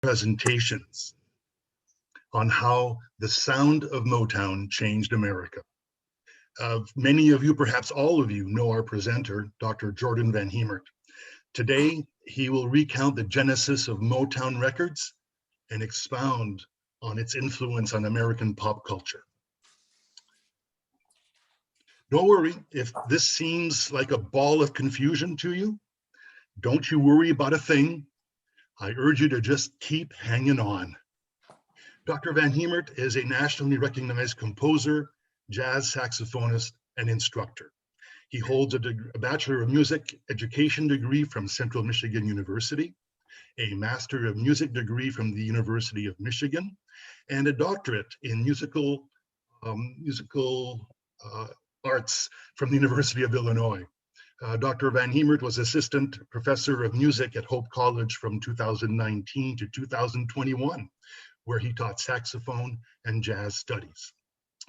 presentations on how the sound of Motown changed America. Many of you, perhaps all of you, know our presenter, Dr. Jordan Van Hemert. Today, he will recount the genesis of Motown Records and expound on its influence on American pop culture. Don't worry if this seems like a ball of confusion to you. Don't you worry about a thing. I urge you to just keep hanging on. Dr. Van Hemert is a nationally recognized composer, jazz saxophonist, and instructor. He holds a Bachelor of Music Education degree from Central Michigan University, a Master of Music degree from the University of Michigan, and a doctorate in musical arts from the University of Illinois. Dr. Van Hemert was assistant professor of music at Hope College from 2019 to 2021, where he taught saxophone and jazz studies.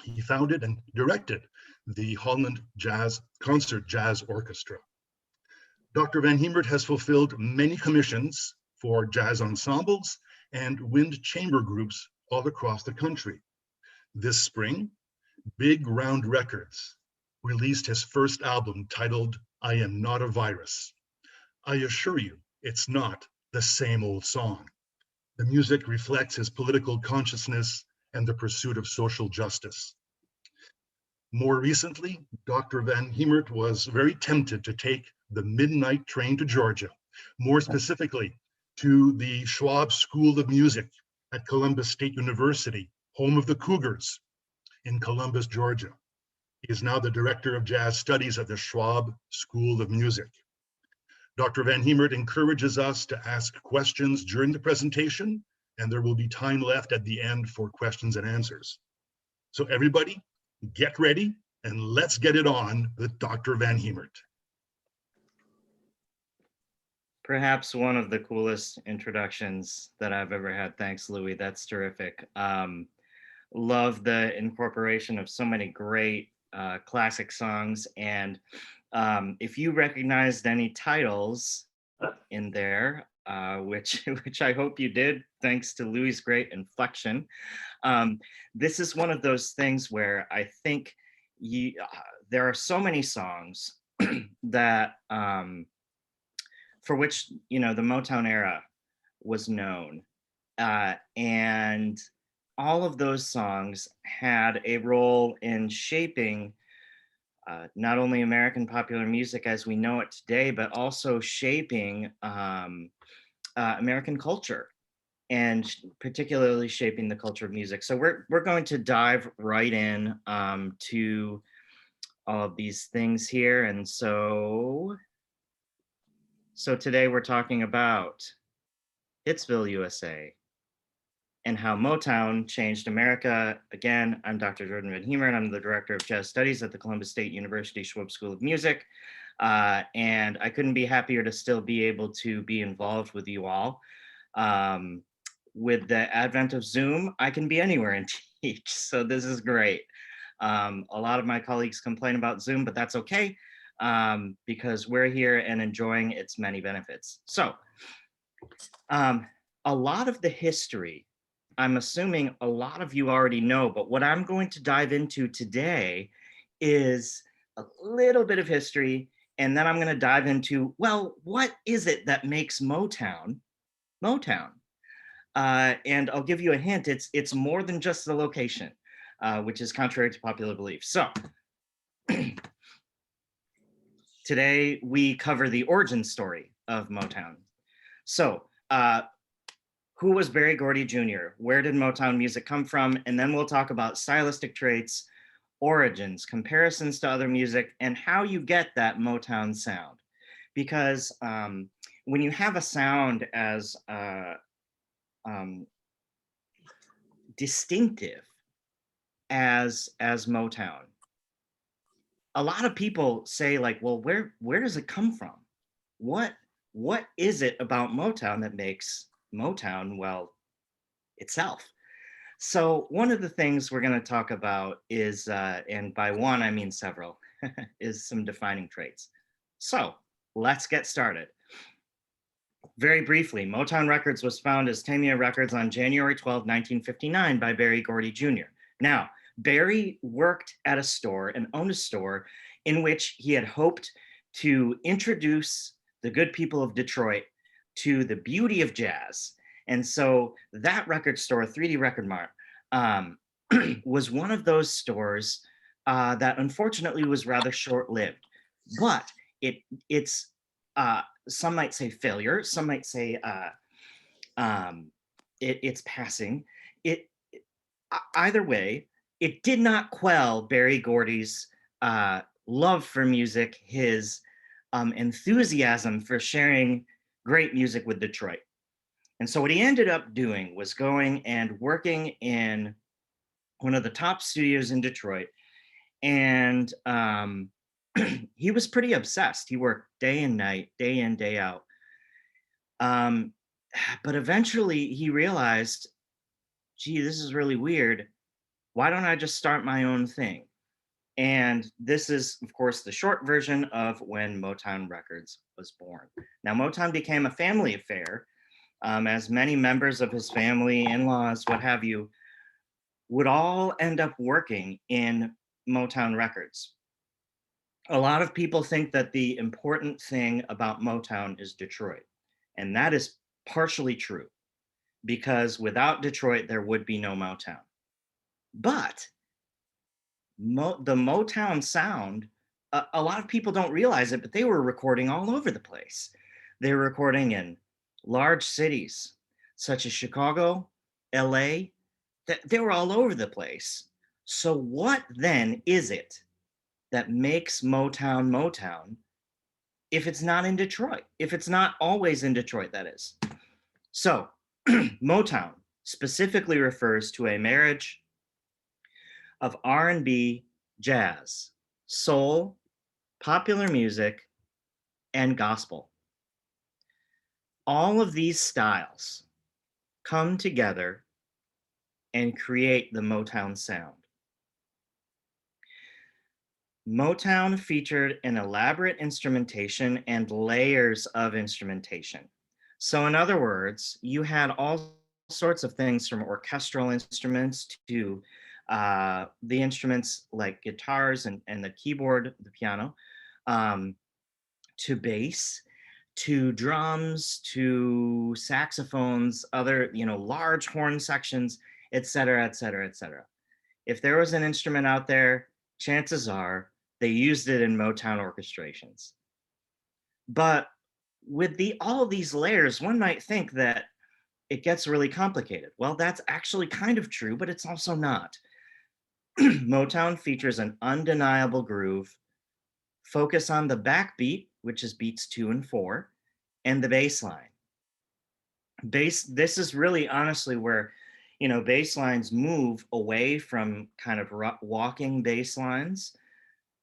He founded and directed the Holland Concert Jazz Orchestra. Dr. Van Hemert has fulfilled many commissions for jazz ensembles and wind chamber groups all across the country. This spring, Big Round Records released his first album titled I Am Not a Virus. I assure you, it's not the same old song. The music reflects his political consciousness and the pursuit of social justice. More recently, Dr. Van Hemert was very tempted to take the midnight train to Georgia, more specifically to the Schwab School of Music at Columbus State University, home of the Cougars in Columbus, Georgia. He is now the Director of Jazz Studies at the Schwab School of Music. Dr. Van Hemert encourages us to ask questions during the presentation, and there will be time left at the end for questions and answers. So everybody, get ready and let's get it on with Dr. Van Hemert. Perhaps one of the coolest introductions that I've ever had. Thanks, Louis. That's terrific. Love the incorporation of so many great classic songs. And if you recognized any titles in there, which I hope you did, thanks to Louis' great inflection, this is one of those things where I think there are so many songs that for which the Motown era was known, and all of those songs had a role in shaping not only American popular music as we know it today, but also shaping American culture, and particularly shaping the culture of music. So we're going to dive right in to all of these things here. And so today we're talking about Hitsville, USA, and how Motown changed America. Again, I'm Dr. Jordan Van Hemert. I'm the Director of Jazz Studies at the Columbus State University Schwab School of Music. And I couldn't be happier to still be able to be involved with you all. With the advent of Zoom, I can be anywhere and teach. So this is great. A lot of my colleagues complain about Zoom, but that's okay, because we're here and enjoying its many benefits. So a lot of the history, I'm assuming a lot of you already know, but what I'm going to dive into today is a little bit of history, and then I'm going to dive into, well, what is it that makes Motown Motown? And I'll give you a hint, it's more than just the location, which is contrary to popular belief. So today we cover the origin story of Motown. So who was Berry Gordy Jr.? Where did Motown music come from? And then we'll talk about stylistic traits, origins, comparisons to other music, and how you get that Motown sound. Because when you have a sound as distinctive as Motown, a lot of people say, like, well, where does it come from? What is it about Motown that makes Motown, well, itself? So one of the things we're going to talk about is, and by one I mean several, is some defining traits. So let's get started. Very briefly, Motown Records was founded as Tamia Records on January 12, 1959 by Berry Gordy Jr. Now, Berry worked at a store and owned a store in which he had hoped to introduce the good people of Detroit to the beauty of jazz. And so that record store, 3D Record Mart, was one of those stores that unfortunately was rather short-lived. But it's some might say failure, some might say it's passing. Either way, it did not quell Berry Gordy's love for music, his enthusiasm for sharing great music with Detroit. And so what he ended up doing was going and working in one of the top studios in Detroit. And he was pretty obsessed. He worked day and night, day in, day out. But eventually he realized, gee, this is really weird. Why don't I just start my own thing? And this is, of course, the short version of when Motown Records was born. Now, Motown became a family affair, as many members of his family, in-laws, what have you, would all end up working in Motown Records. A lot of people think that the important thing about Motown is Detroit, and that is partially true, because without Detroit, there would be no Motown. But the Motown sound, a lot of people don't realize it, but they were recording all over the place. They were recording in large cities such as Chicago, LA. They were all over the place. So what then is it that makes Motown Motown if it's not in Detroit? If it's not always in Detroit, that is. So Motown specifically refers to a marriage of R&B, jazz, soul, popular music, and gospel. All of these styles come together and create the Motown sound. Motown featured an elaborate instrumentation and layers of instrumentation. So in other words, you had all sorts of things from orchestral instruments to the instruments like guitars and the keyboard, the piano, to bass, to drums, to saxophones, other, large horn sections, et cetera, et cetera, et cetera. If there was an instrument out there, chances are they used it in Motown orchestrations. But with all of these layers, one might think that it gets really complicated. Well, that's actually kind of true, but it's also not. Motown features an undeniable groove, focus on the backbeat, which is beats 2 and 4, and the bass line. This is really honestly where, bass lines move away from kind of walking bass lines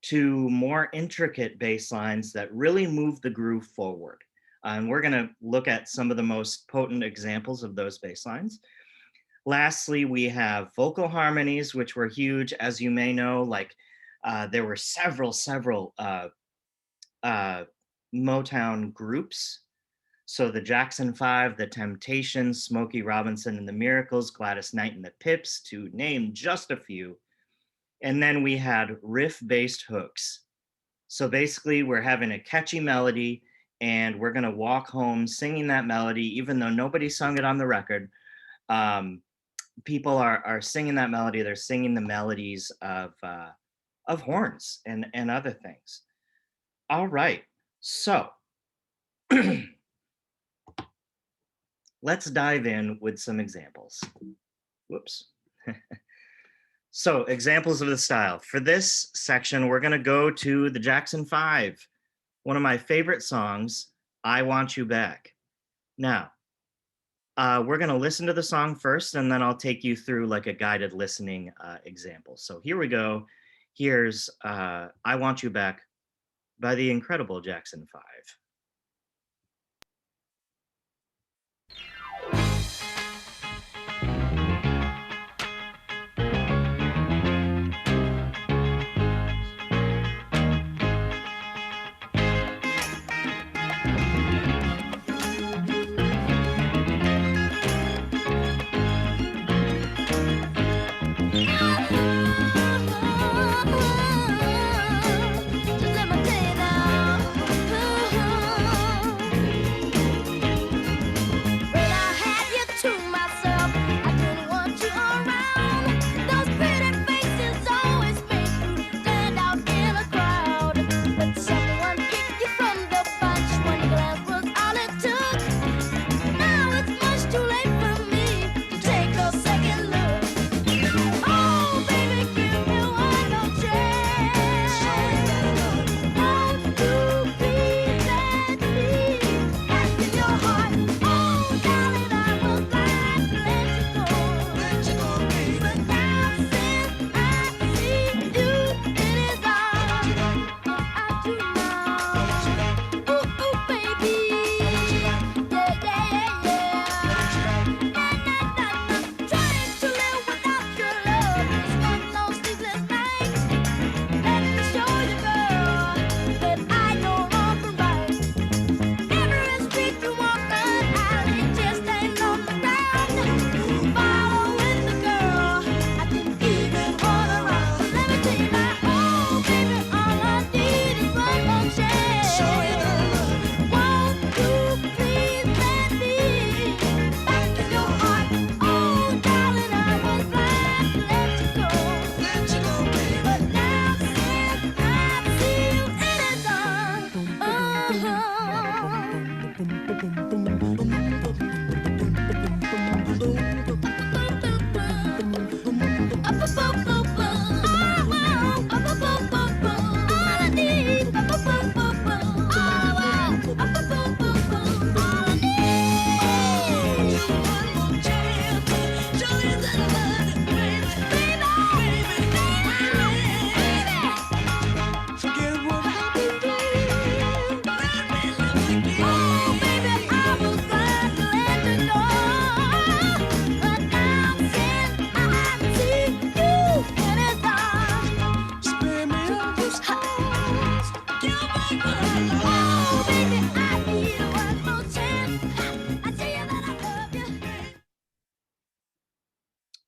to more intricate bass lines that really move the groove forward. And we're going to look at some of the most potent examples of those bass lines. Lastly, we have vocal harmonies, which were huge, as you may know. Like there were several Motown groups. So the Jackson 5, the Temptations, Smokey Robinson and the Miracles, Gladys Knight and the Pips, to name just a few. And then we had riff-based hooks. So basically, we're having a catchy melody, and we're going to walk home singing that melody, even though nobody sung it on the record. People are singing that melody. They're singing the melodies of horns and other things. All right, so let's dive in with some examples. Whoops. So examples of the style. For this section, we're going to go to the Jackson 5, one of my favorite songs, I Want You Back. Now, we're going to listen to the song first, and then I'll take you through like a guided listening example. So here we go. Here's I Want You Back by the incredible Jackson 5.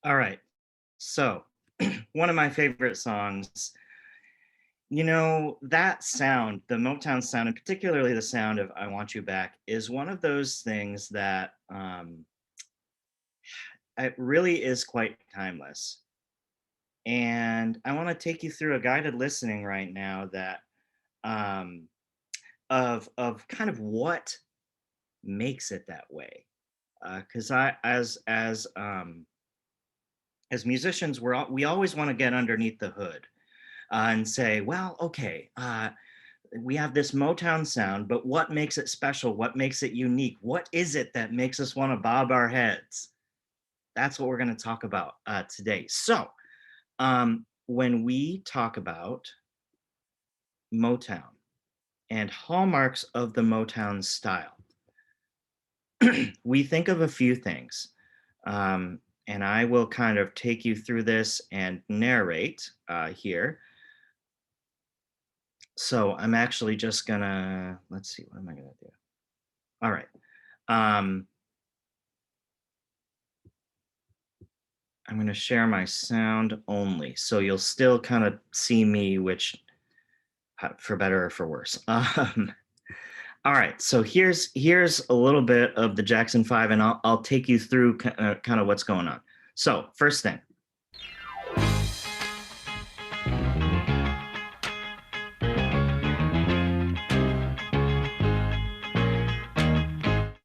All right. So, one of my favorite songs, that sound, the Motown sound, and particularly the sound of I Want You Back, is one of those things that it really is quite timeless. And I want to take you through a guided listening right now that um, of kind of what makes it that way. Because I as musicians, we always want to get underneath the hood and say, well, okay, we have this Motown sound, but what makes it special? What makes it unique? What is it that makes us want to bob our heads? That's what we're going to talk about today. So, when we talk about Motown and hallmarks of the Motown style, we think of a few things. Um, and I will kind of take you through this and narrate here. So I'm actually just gonna, let's see, what am I gonna do? All right. Um, I'm gonna share my sound only. So you'll still kind of see me, which for better or for worse. All right, so here's a little bit of the Jackson Five, and I'll take you through kind of what's going on. So first thing,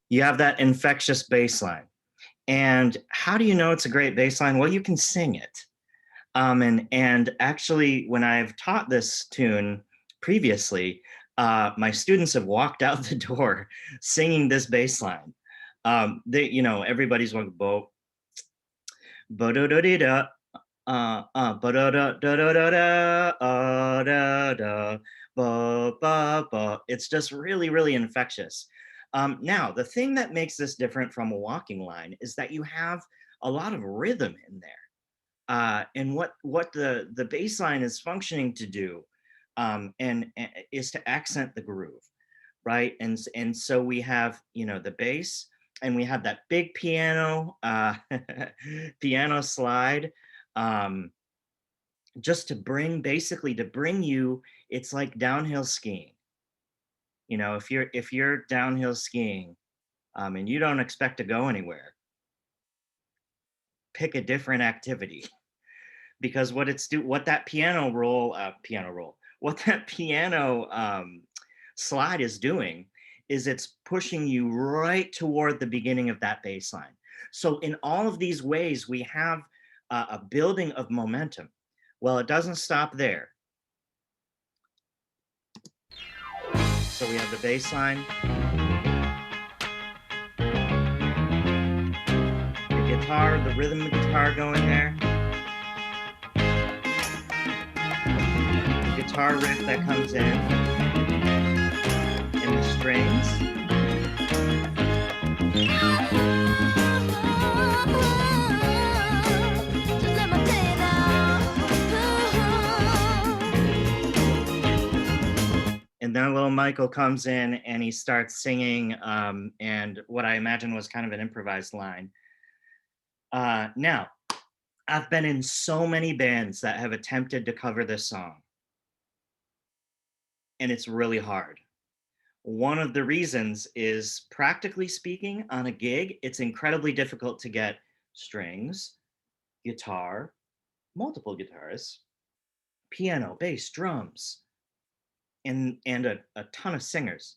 you have that infectious bass line, and how do you know it's a great bass line? Well, you can sing it. And actually, when I've taught this tune previously, my students have walked out the door singing this bass line. Everybody's going bo bo do do dee da ba da da da da da da da ba ba ba. It's just really, really infectious. Now, the thing that makes this different from a walking line is that you have a lot of rhythm in there. And what the bass line is functioning to do and is to accent the groove, right? And so we have the bass, and we have that big piano piano slide, um, just to bring you. It's like downhill skiing. If you're downhill skiing, and you don't expect to go anywhere, pick a different activity. Because what that what that piano slide is doing is it's pushing you right toward the beginning of that bass line. So in all of these ways, we have a building of momentum. Well, it doesn't stop there. So we have the bass line, the guitar, the rhythm of guitar going there, guitar riff that comes in, and the strings. And then little Michael comes in and he starts singing, and what I imagine was kind of an improvised line. Now, I've been in so many bands that have attempted to cover this song, and it's really hard. One of the reasons is, practically speaking, on a gig, it's incredibly difficult to get strings, guitar, multiple guitars, piano, bass, drums, and a ton of singers.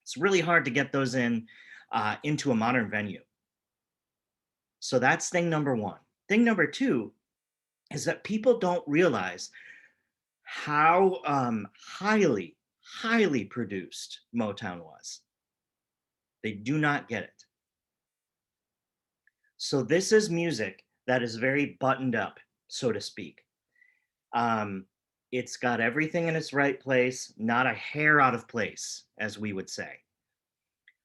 It's really hard to get those into a modern venue. So that's thing number one. Thing number two is that people don't realize how highly, highly produced Motown was. They do not get it. So this is music that is very buttoned up, so to speak. It's got everything in its right place, not a hair out of place, as we would say.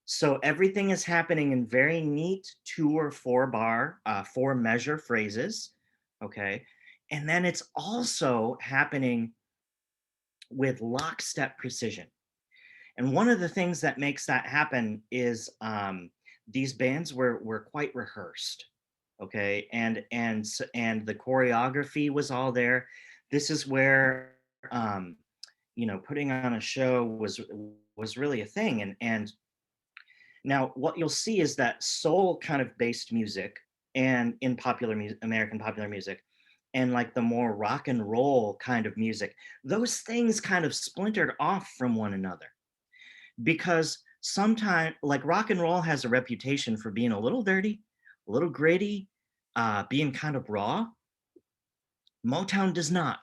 So everything is happening in very neat 2 or 4 bar, 4 measure phrases, okay? And then it's also happening with lockstep precision. And one of the things that makes that happen is these bands were quite rehearsed. okay, and the choreography was all there. This is where putting on a show was really a thing. And now what you'll see is that soul kind of based music and in popular music, American popular music, and like the more rock and roll kind of music, those things kind of splintered off from one another because sometimes like rock and roll has a reputation for being a little dirty, a little gritty, being kind of raw. Motown does not.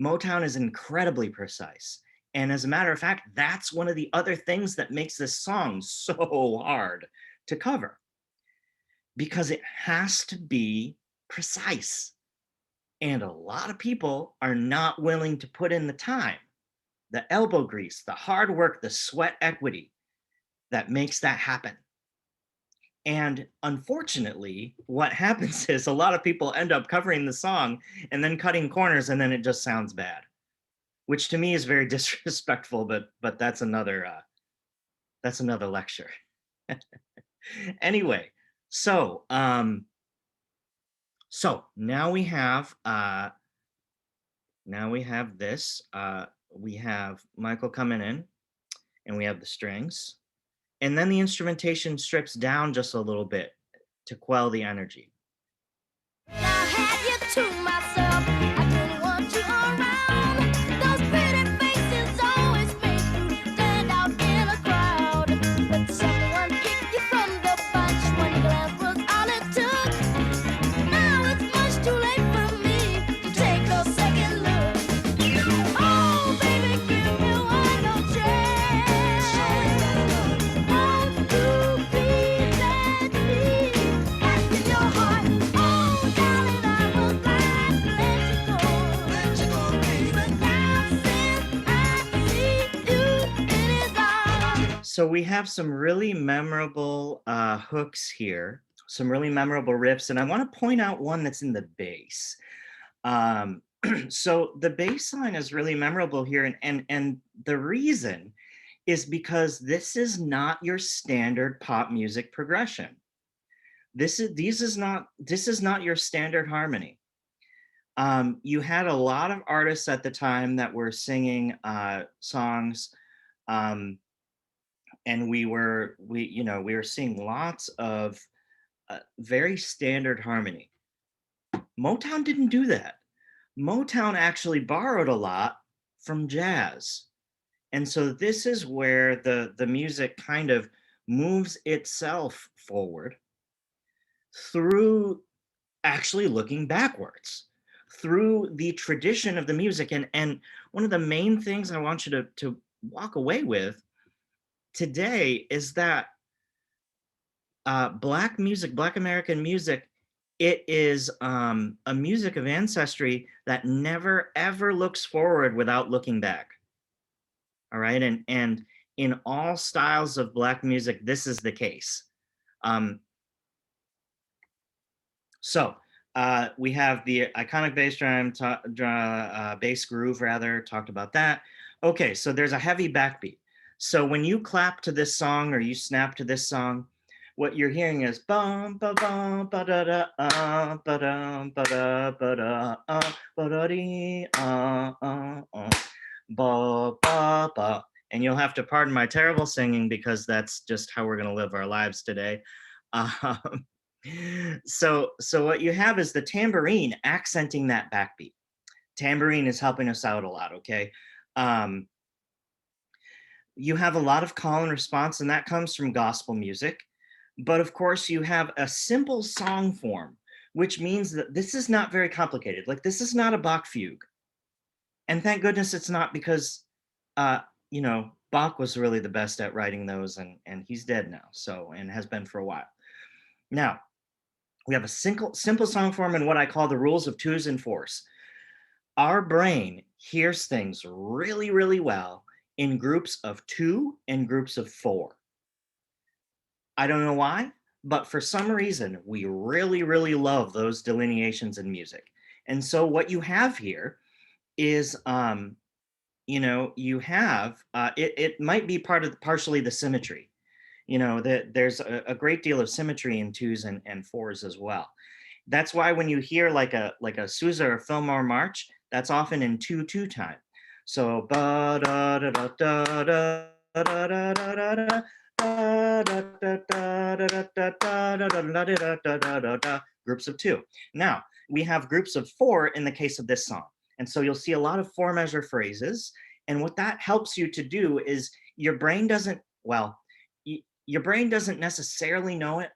Motown is incredibly precise. And as a matter of fact, that's one of the other things that makes this song so hard to cover because it has to be precise. And a lot of people are not willing to put in the time, the elbow grease, the hard work, the sweat equity that makes that happen. And unfortunately, what happens is a lot of people end up covering the song and then cutting corners, and then it just sounds bad, which to me is very disrespectful. But that's another lecture. Anyway, so now we have this. We have Michael coming in, and we have the strings, and then the instrumentation strips down just a little bit to quell the energy. I had you to myself. I didn't want you around. Those pretty faces always make you stand out in a crowd. But someone kicked you from the bunch. One glance was all it took. Now it's much too late for me to take a second look. Oh, baby, give me one more chance. Won't you please let me ask in your heart? Oh, darling, I was glad to let you go, baby. But now since I see you in his arms. So we have some really memorable hooks here, some really memorable riffs, and I want to point out one that's in the bass. Um, so the bass line is really memorable here, and the reason is because this is not your standard pop music progression. This is not your standard harmony. You had a lot of artists at the time that were singing songs, um, and we were seeing lots of very standard harmony. Motown didn't do that. Motown actually borrowed a lot from jazz. And so this is where the music kind of moves itself forward through actually looking backwards through the tradition of the music. And one of the main things I want you to walk away with today is that Black music, Black American music, it is a music of ancestry that never ever looks forward without looking back. All right, and in all styles of Black music, this is the case. Um, so we have the iconic bass groove, rather, talked about that. Okay, so there's a heavy backbeat. So when you clap to this song or you snap to this song, what you're hearing is bum ba bum ba da da ba dum ba da ba da dee ba ba ba. And you'll have to pardon my terrible singing because that's just how we're going to live our lives today. Um, so what you have is the tambourine accenting that backbeat. Tambourine is helping us out a lot, okay? You have a lot of call and response, and that comes from gospel music. But of course, you have a simple song form, which means that this is not very complicated. Like, this is not a Bach fugue. And thank goodness it's not, because, Bach was really the best at writing those, and he's dead now, so, and has been for a while. Now, we have a simple song form and what I call the rules of twos and fours. Our brain hears things really, really well in groups of two and groups of four. I don't know why, but for some reason, we really, really love those delineations in music. And so what you have here is, you have, it might be partially the symmetry. You know, that there's a great deal of symmetry in twos and fours as well. That's why when you hear like a Sousa or Fillmore march, that's often in 2/2 time. So ba da da da da da da da da da da. Groups of two. Now we have groups of four in the case of this song. And so you'll see a lot of four measure phrases. And what that helps you to do is your brain doesn't, well, your brain doesn't necessarily know it,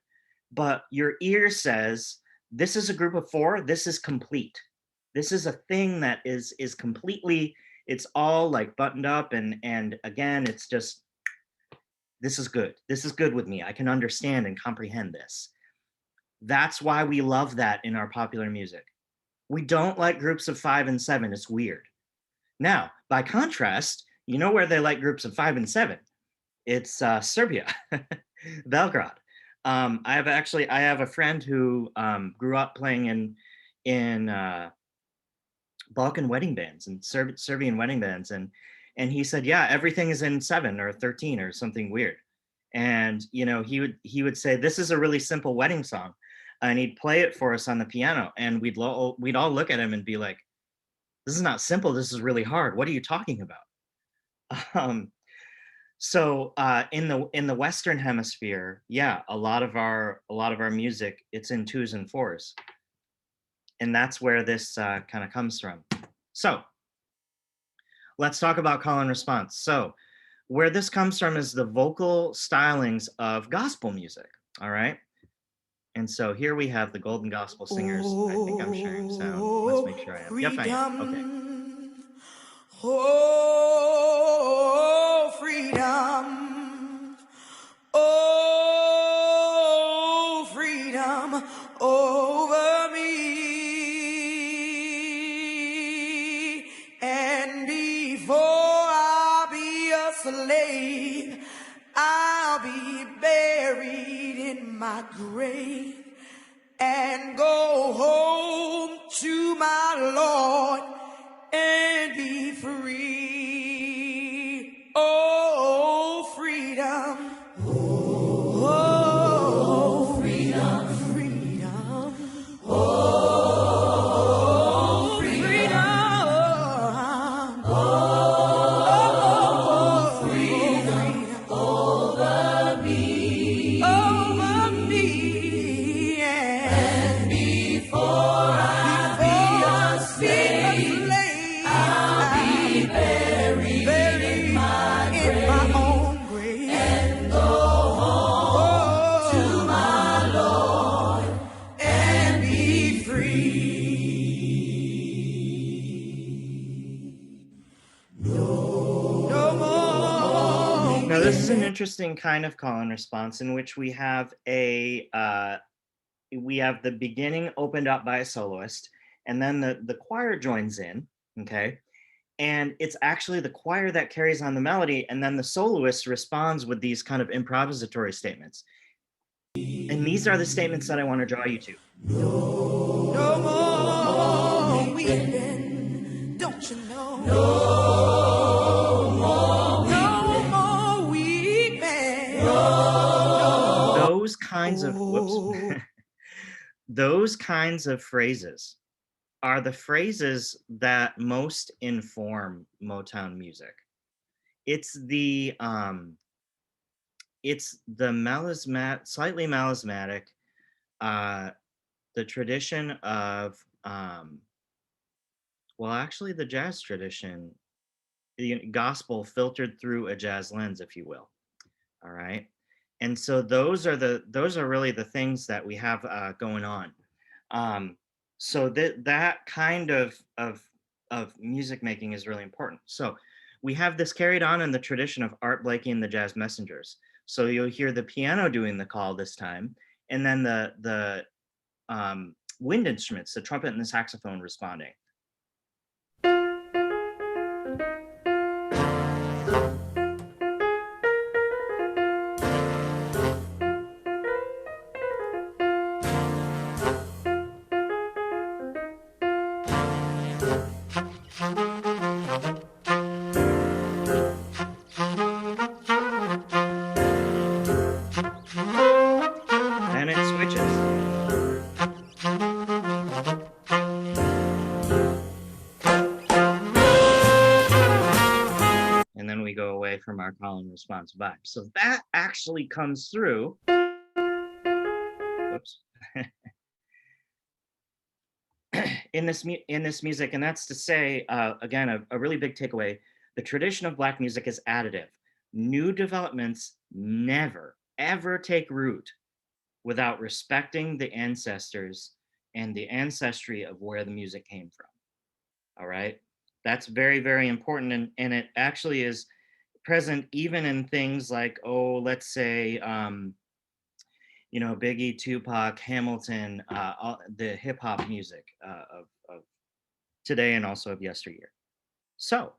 but your ear says, this is a group of four, this is complete. This is a thing that is completely, it's all like buttoned up and again, it's just, this is good. This is good with me. I can understand and comprehend this. That's why we love that in our popular music. We don't like groups of 5 and 7. It's weird. Now, by contrast, you know where they like groups of 5 and 7? It's Serbia, Belgrade. I have a friend who grew up playing in Balkan wedding bands and Serbian wedding bands, and he said, yeah, everything is in 7 or 13 or something weird. And you know, he would say, this is a really simple wedding song, and he'd play it for us on the piano, and we'd all look at him and be like, this is not simple, this is really hard, what are you talking about? So in the Western hemisphere, yeah, a lot of our music, it's in 2s and 4s, and that's where this kind of comes from. So let's talk about call and response. So where this comes from is the vocal stylings of gospel music. All right. And so here we have the Golden Gospel Singers. I think I'm sharing sound. Let's make sure I am. Yep, I am. Okay. Oh, freedom. Oh, freedom over me. And before I be a slave, I'll be buried in my grave and go home to my Lord and be free. Oh, freedom. Oh, freedom. Freedom. Oh, freedom. Oh, freedom over me. Over me. And before I be a slave, I'll be buried in my own grave and go home to my Lord and be free. No more. Now this is an interesting kind of call and response in which we have the beginning opened up by a soloist, and then the choir joins in, okay? And it's actually the choir that carries on the melody, and then the soloist responds with these kind of improvisatory statements. And these are the statements that I want to draw you to. No more weeping, don't you know? No more weeping. Those kinds of those kinds of phrases are the phrases that most inform Motown music. It's the slightly melismatic, the tradition of actually the jazz tradition, the gospel filtered through a jazz lens, if you will. All right. And so those are really the things that we have going on. So that kind of music making is really important. So we have this carried on in the tradition of Art Blakey and the Jazz Messengers. So you'll hear the piano doing the call this time, and then the wind instruments, the trumpet and the saxophone responding. our call and response vibe. So that actually comes through. Whoops. in this music, and that's to say, again, a really big takeaway: the tradition of Black music is additive. New developments never ever take root without respecting the ancestors and the ancestry of where the music came from. All right, that's very, very important, and it actually is present even in things like, oh, let's say, Biggie, Tupac, Hamilton, the hip hop music of today and also of yesteryear. So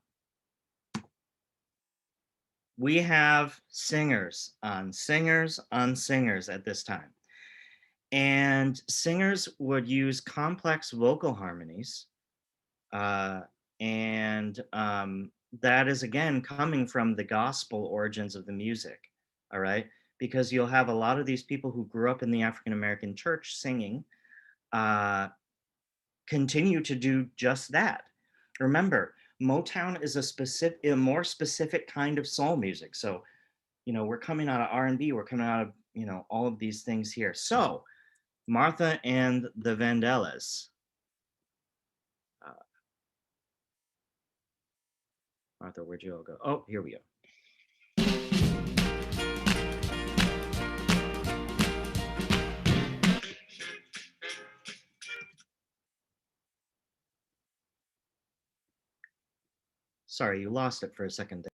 we have singers on singers on singers at this time. And singers would use complex vocal harmonies. And that is, again, coming from the gospel origins of the music. All right. Because you'll have a lot of these people who grew up in the African American church singing continue to do just that. Remember, Motown is a more specific kind of soul music. So, we're coming out of R&B, we're coming out of, all of these things here. So, Martha and the Vandellas. Martha, where'd you all go? Oh, here we go. Sorry, you lost it for a second there.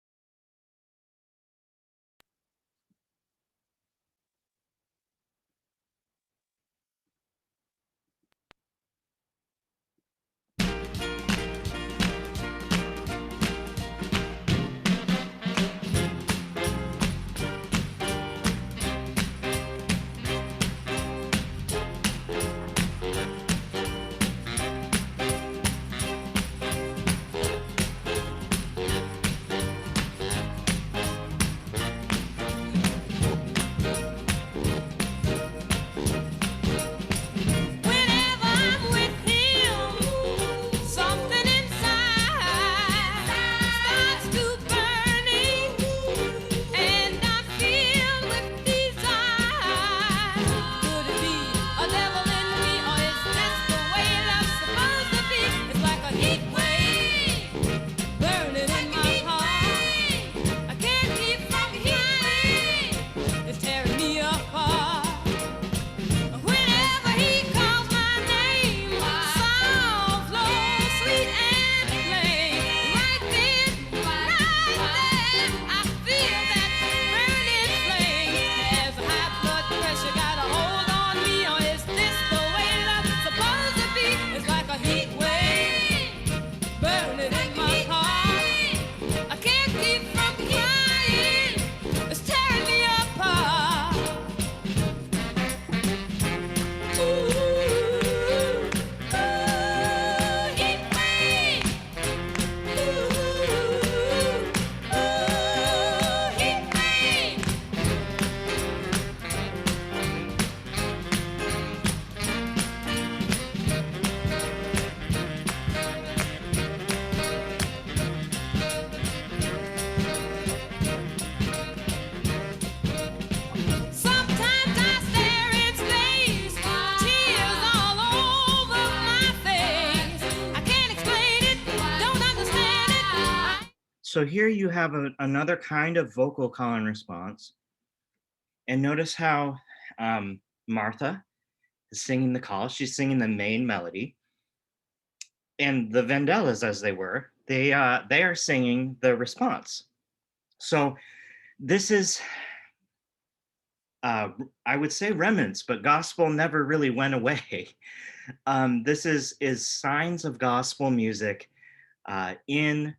Whenever I'm with him, something inside starts to burning, and I'm filled with desire. Could it be a devil in me, or is this the way love's supposed to be? It's like a heat wave burning in my heart. I can't keep from hearing. It's tearing me apart. Whenever he calls my name, soft, low, sweet and plain, right then, I feel that burning flame. Has high blood pressure got a hold on me, or is this the way love's supposed to be? It's like a heat wave burning in my heart. I can't keep from crying. It's tearing me apart. Ooh, heat wave. Heat wave. Sometimes I stare in space, tears all over my face. I can't explain it, don't understand it. So here you have another kind of vocal call and response. And notice how Martha is singing the call. She's singing the main melody. And the Vandellas, as they were, they are singing the response. So this is, I would say, remnants, but gospel never really went away. This is signs of gospel music in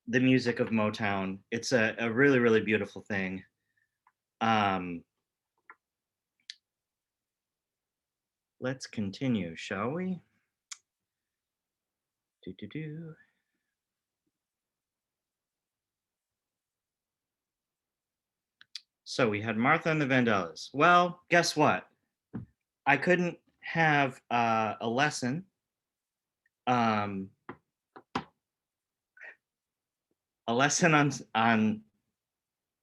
the music of Motown. It's a really, really beautiful thing. Let's continue, shall we? Do. So we had Martha and the Vandellas. Well, guess what? I couldn't have a lesson on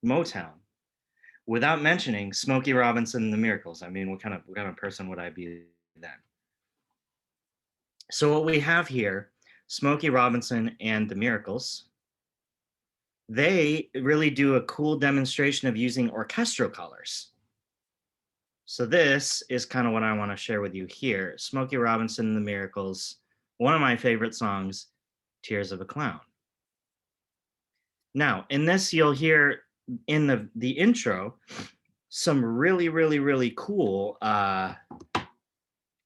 Motown without mentioning Smokey Robinson and the Miracles. I mean, what kind of person would I be then? So what we have here, Smokey Robinson and the Miracles, they really do a cool demonstration of using orchestral colors. So this is kind of what I want to share with you here. Smokey Robinson and the Miracles, one of my favorite songs, Tears of a Clown. Now, in this, you'll hear in the intro some really cool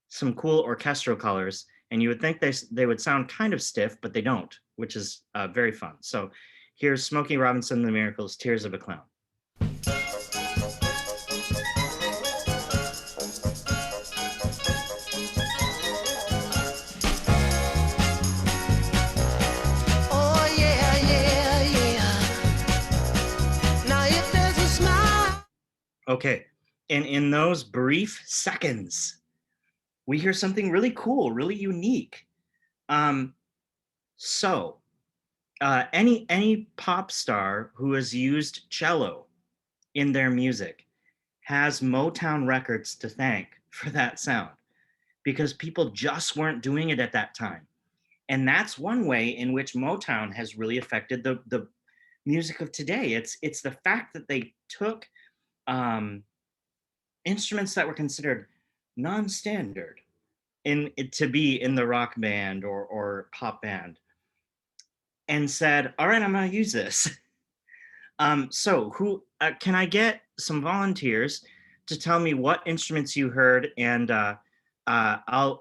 some cool orchestral colors, and you would think they would sound kind of stiff, but they don't, which is very fun. So here's Smokey Robinson and the Miracles, Tears of a Clown. Oh, yeah, yeah, yeah. Now if there's a smile. Okay, and in those brief seconds, we hear something really cool, really unique. So any pop star who has used cello in their music has Motown Records to thank for that sound, because people just weren't doing it at that time. And that's one way in which Motown has really affected the music of today. It's the fact that they took instruments that were considered non-standard to be in the rock band or pop band, and said, all right, I'm gonna use this. So who can I get some volunteers to tell me what instruments you heard, and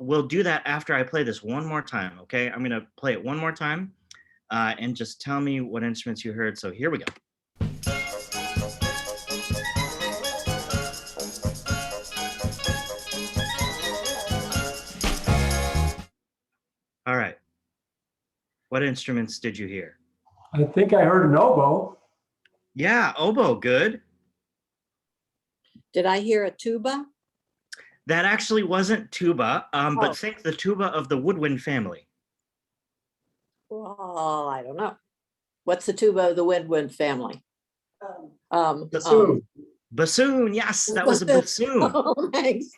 we'll do that after I play this one more time. Okay, I'm gonna play it one more time, and just tell me what instruments you heard. So here we go. All right. What instruments did you hear? I think I heard an oboe. Yeah, oboe, good. Did I hear a tuba? That actually wasn't tuba, Oh. but think the tuba of the woodwind family. Well, I don't know. What's the tuba of the woodwind family? Bassoon. Bassoon, yes, that was a bassoon. Oh, thanks.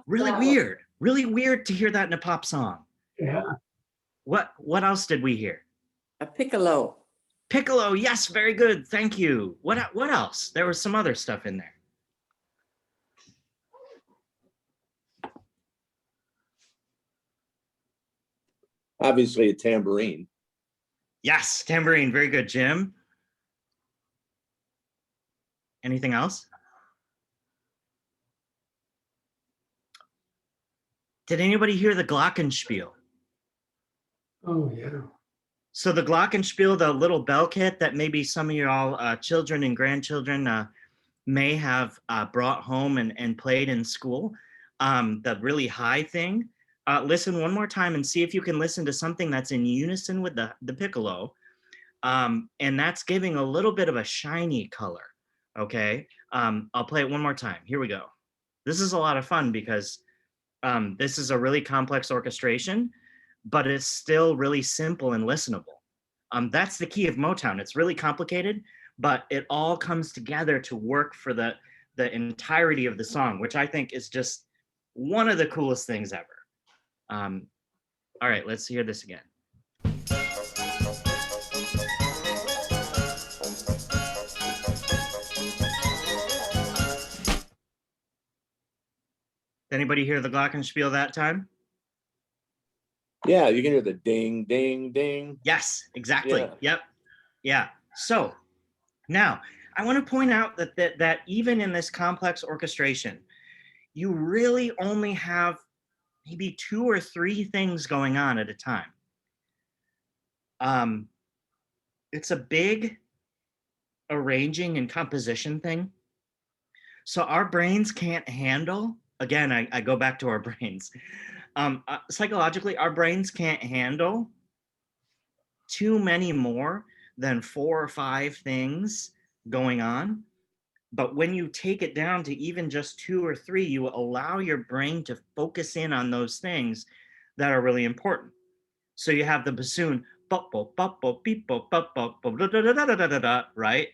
Really weird. Really weird to hear that in a pop song. Yeah. What else did we hear? A piccolo. Piccolo, yes, very good. Thank you. What else? There was some other stuff in there. Obviously a tambourine. Yes, tambourine, very good, Jim. Anything else? Did anybody hear the glockenspiel? Oh, yeah. So the glockenspiel, the little bell kit that maybe some of y'all children and grandchildren may have brought home and played in school, the really high thing. Listen one more time and see if you can listen to something that's in unison with the piccolo. And that's giving a little bit of a shiny color, okay? I'll play it one more time. Here we go. This is a lot of fun because this is a really complex orchestration, but it's still really simple and listenable. That's the key of Motown. It's really complicated, but it all comes together to work for the entirety of the song, which I think is just one of the coolest things ever. All right, let's hear this again. Anybody hear the glockenspiel that time? Yeah, you can hear the ding, ding, ding. Yes, exactly. Yeah. Yep. Yeah. So now I want to point out that even in this complex orchestration, you really only have maybe 2 or 3 things going on at a time. It's a big arranging and composition thing. So our brains can't handle, again, I go back to our brains. Psychologically, our brains can't handle too many more than 4 or 5 things going on. But when you take it down to even just 2 or 3, you allow your brain to focus in on those things that are really important. So you have the bassoon, right?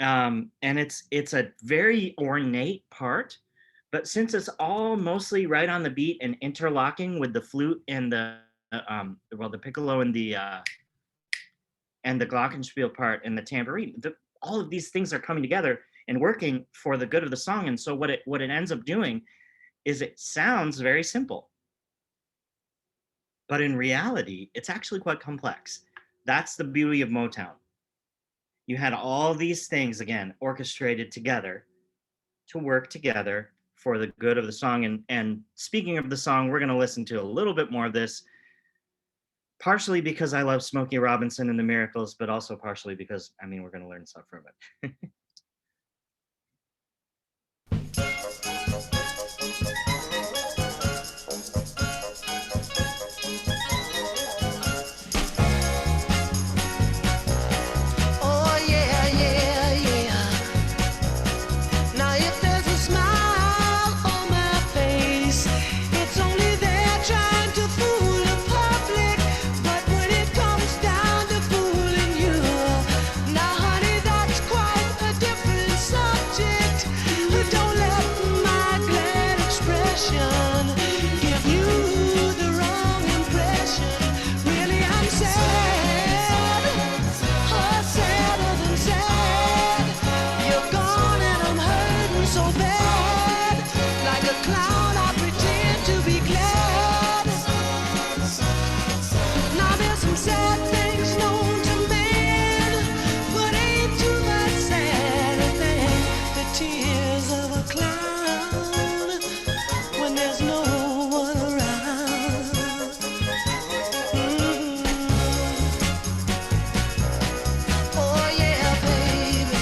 And it's a very ornate part, but since it's all mostly right on the beat and interlocking with the flute and the the piccolo and the glockenspiel part and the tambourine, all of these things are coming together and working for the good of the song. And so what it ends up doing is it sounds very simple, but in reality, it's actually quite complex. That's the beauty of Motown. You had all these things, again, orchestrated together to work together for the good of the song. And speaking of the song, we're going to listen to a little bit more of this, partially because I love Smokey Robinson and the Miracles, but also partially because, I mean, we're going to learn stuff from it. Oh yeah, yeah, yeah. Now if there's a smile on my face, it's only there trying to fool the public. But when it comes down to fooling you, now honey, that's quite a different subject. Don't let my glad expression give you the wrong impression. Really, I'm sad. Oh, sadder than sad. You're gone and I'm hurting so bad. Like a clown, I pretend to be glad. Now there's some sad things known to man, but ain't too much sadder than the tears of a clown when there's no one around. Oh yeah, baby.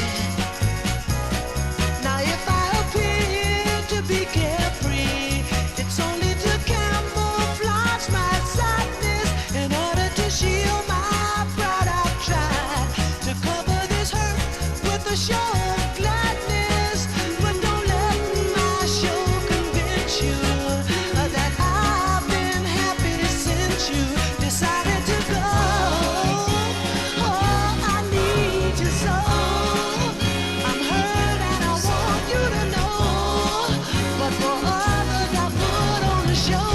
Now if I appear to be carefree, it's only to camouflage my sadness. In order to shield my pride, I've tried to cover this hurt with a show of gladness. But don't let my show convince you that I've been happy since you decided to go. Oh, I need you so. I'm hurt and I want you to know. But for others, I put on a show.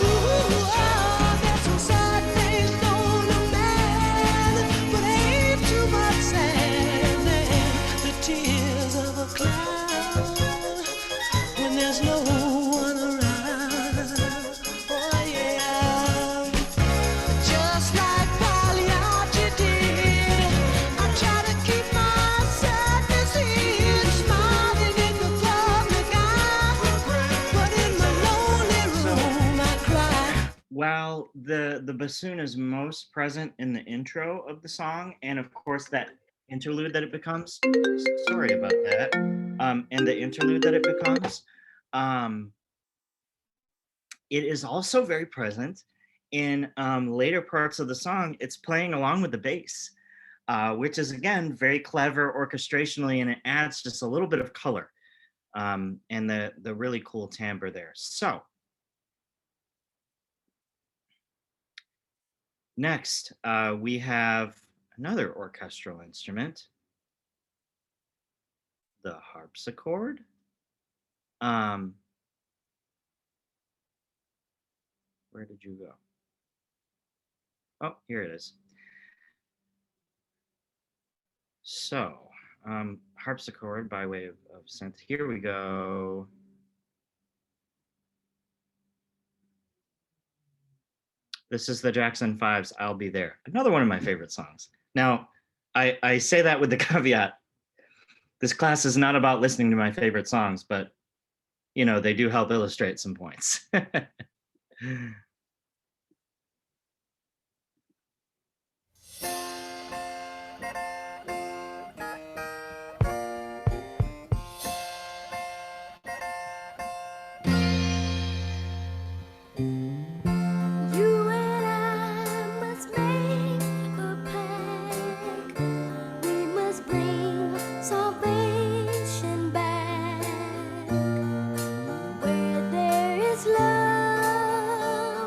Ooh, oh, there's some sad things known to man, but ain't too much sad than the tears of a clown when there's no one around. Oh yeah. Just like Pagliacci did, I try to keep my sadness hid, smiling in the public eye, but in my lonely room I cry. While the bassoon is most present in the intro of the song, and of course that interlude that it becomes, sorry about that, and the interlude that it becomes, it is also very present in later parts of the song. It's playing along with the bass, which is again very clever orchestrationally, and it adds just a little bit of color and the really cool timbre there. So next, we have another orchestral instrument, the harpsichord. Where did you go? Oh, here it is. So, harpsichord by way of synth. Here we go. This is the Jackson 5's I'll Be There. Another one of my favorite songs. Now, I say that with the caveat. This class is not about listening to my favorite songs, but you know, they do help illustrate some points. You and I must make a pact. We must bring salvation back. Where there is love,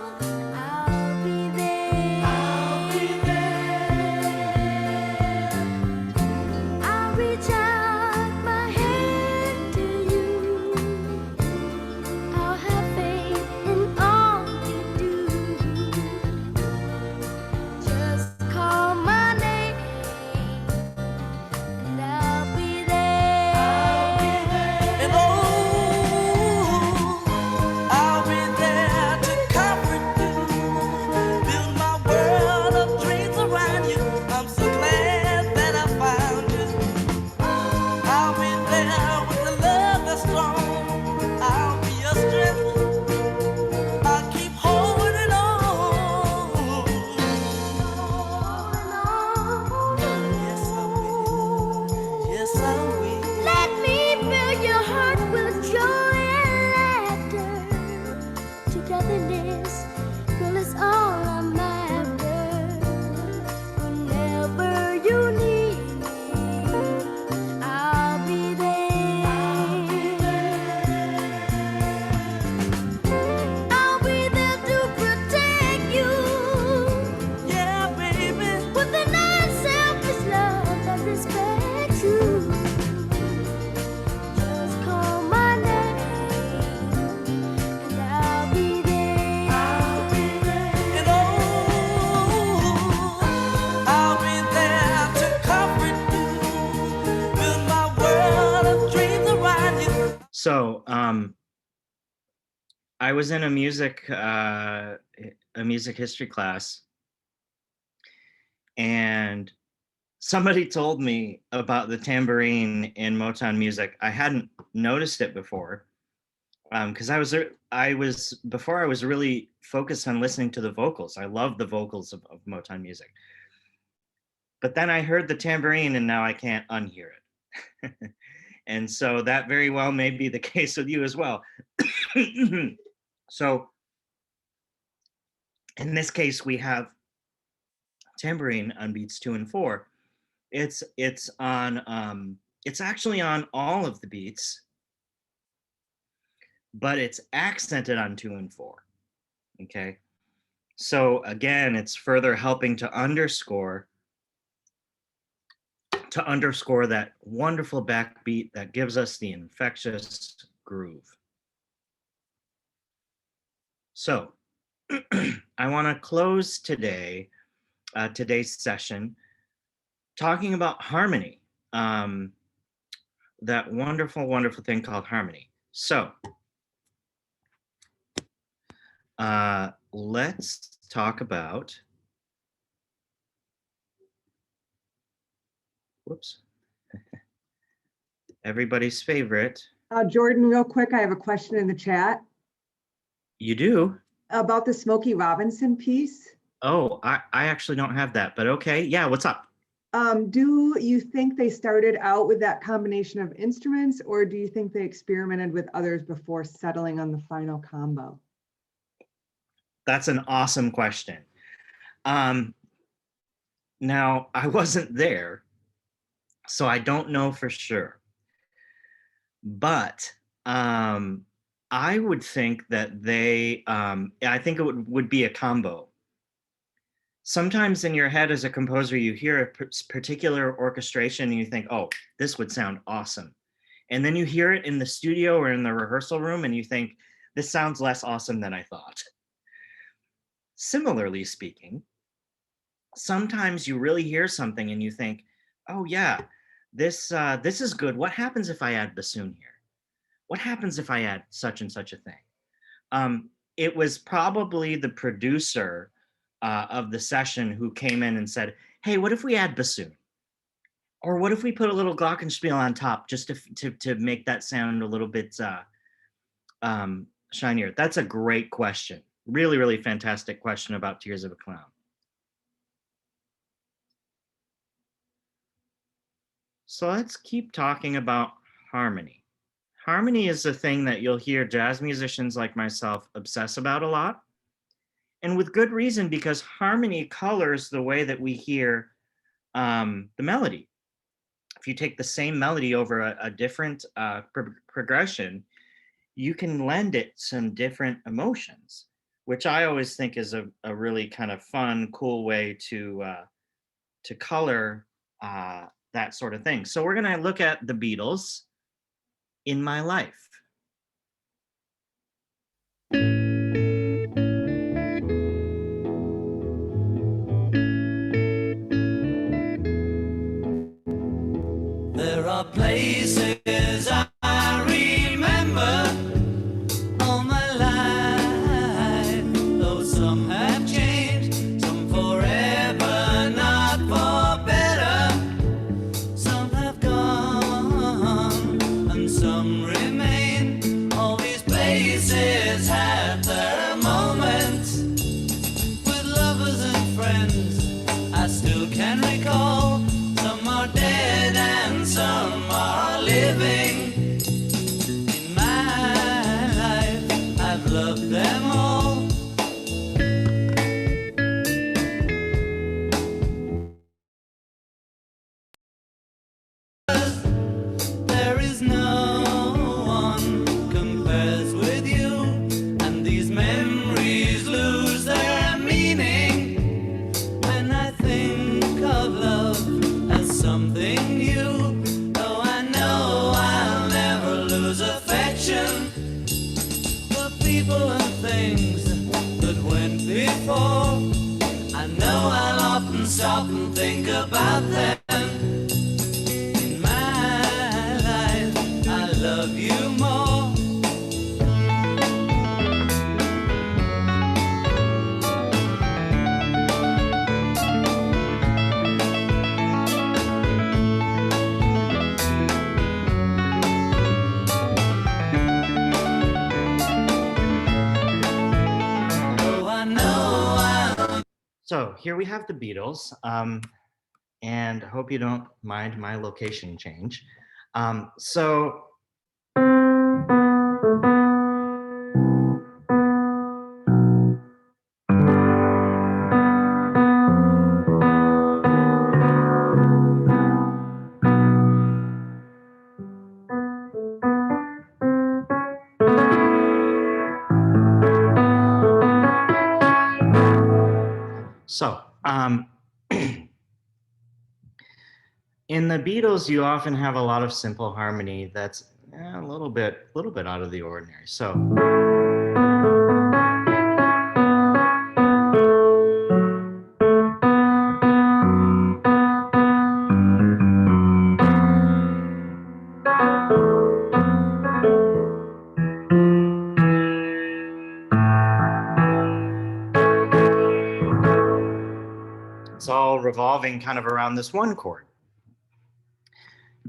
I was in a music history class, and somebody told me about the tambourine in Motown music. I hadn't noticed it before, because I was before I was really focused on listening to the vocals. I love the vocals of Motown music, but then I heard the tambourine, and now I can't unhear it. And so that very well may be the case with you as well. So in this case, we have tambourine on beats 2 and 4. It's actually on all of the beats, but it's accented on 2 and 4. Okay. So again, it's further helping to underscore that wonderful backbeat that gives us the infectious groove. So I want to close today's session talking about harmony, that wonderful, wonderful thing called harmony. So let's talk about, whoops, everybody's favorite. Jordan, real quick, I have a question in the chat You do? about the Smokey Robinson piece. Oh, I actually don't have that, but okay. Yeah, what's up? Do you think they started out with that combination of instruments, or do you think they experimented with others before settling on the final combo? That's an awesome question. Now, I wasn't there, so I don't know for sure. But I would think that I think it would be a combo. Sometimes in your head as a composer, you hear a particular orchestration and you think, oh, this would sound awesome. And then you hear it in the studio or in the rehearsal room and you think, this sounds less awesome than I thought. Similarly speaking, sometimes you really hear something and you think, oh yeah, this is good. What happens if I add bassoon here? What happens if I add such and such a thing? It was probably the producer of the session who came in and said, hey, what if we add bassoon? Or what if we put a little glockenspiel on top just to make that sound a little bit shinier? That's a great question. Really, really fantastic question about Tears of a Clown. So let's keep talking about harmony. Harmony is the thing that you'll hear jazz musicians like myself obsess about a lot. And with good reason, because harmony colors the way that we hear the melody. If you take the same melody over a different progression, you can lend it some different emotions, which I always think is a really kind of fun, cool way to color that sort of thing. So we're going to look at the Beatles, In My Life. There are places I remember all my life, though some have changed, some forever, not for better. Some have gone and some remain. All these places have their moments with lovers and friends. I still can recall. Some are dead and some are living. In my life, I've loved them all. There is no one compares with you, and these memories lose their meaning when I think of love as something new. Though I know I'll never lose affection for people and things that went before. I know I'll often stop and think about them. In my life, I love you more. So here we have the Beatles, and I hope you don't mind my location change. So in the Beatles, you often have a lot of simple harmony that's a little bit out of the ordinary. So. It's all revolving kind of around this one chord.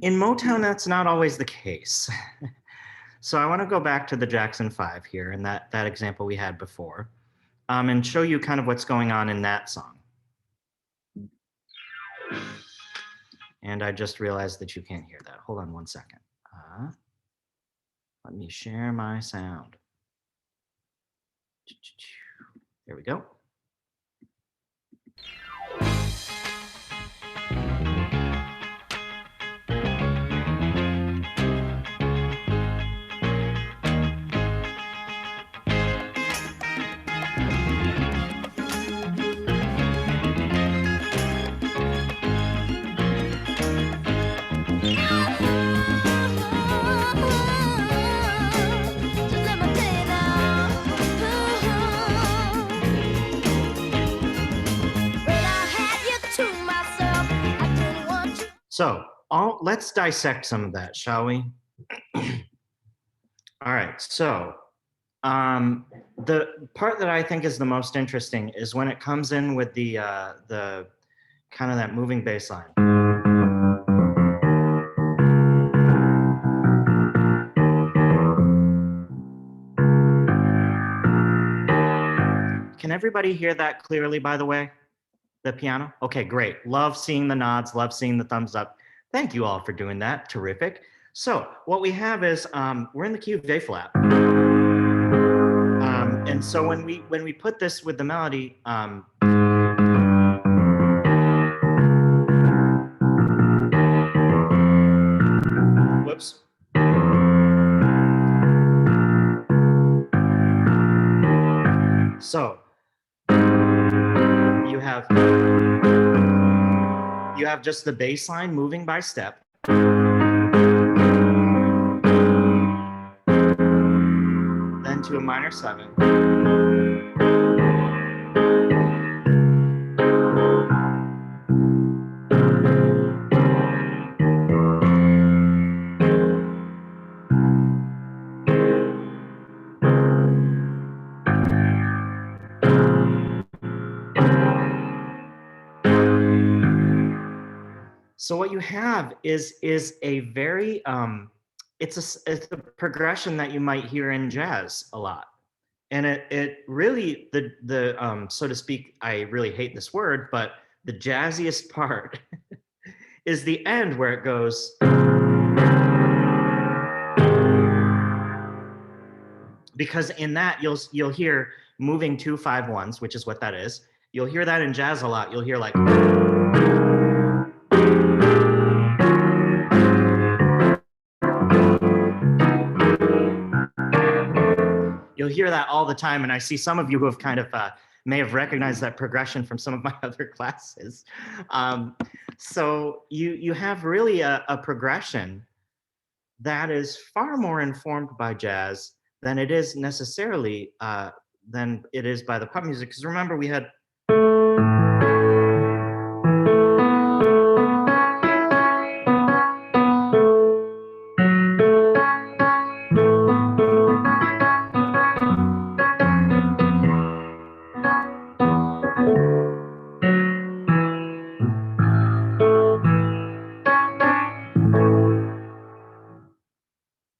In Motown, that's not always the case. So I want to go back to the Jackson 5 here and that example we had before, and show you kind of what's going on in that song. And I just realized that you can't hear that. Hold on one second. Let me share my sound. There we go. So let's dissect some of that, shall we? All right, so the part that I think is the most interesting is when it comes in with the kind of that moving bass line. Can everybody hear that clearly, by the way? The piano? Okay, great. Love seeing the nods, love seeing the thumbs up. Thank you all for doing that. Terrific. So what we have is we're in the key of A flat. And so when we put this with the melody, whoops. So you have just the bass line moving by step. Then to a minor 7. So what you have is a very it's a progression that you might hear in jazz a lot, and it really the so to speak, I really hate this word, but the jazziest part is the end where it goes, because in that you'll hear moving 2 5/1s, which is what that is. You'll hear that in jazz a lot. You'll hear like. You'll hear that all the time, and I see some of you who have kind of may have recognized that progression from some of my other classes. So you have really a progression that is far more informed by jazz than it is necessarily than it is by the pop music. Because remember, we had.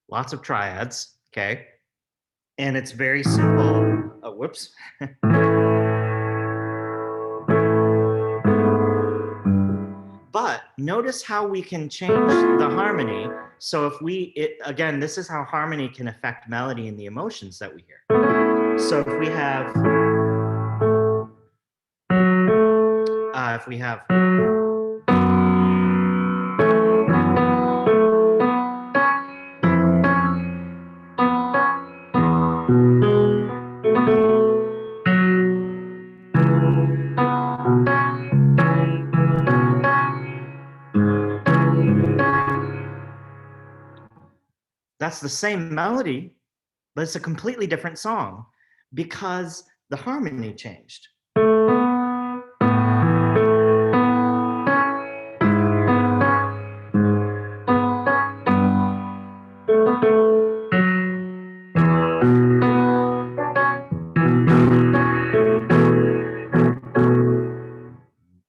Lots of triads, okay? And it's very simple. Oh, whoops. notice how we can change the harmony. So if again, this is how harmony can affect melody and the emotions that we hear. So if we have, that's the same melody, but it's a completely different song because the harmony changed. A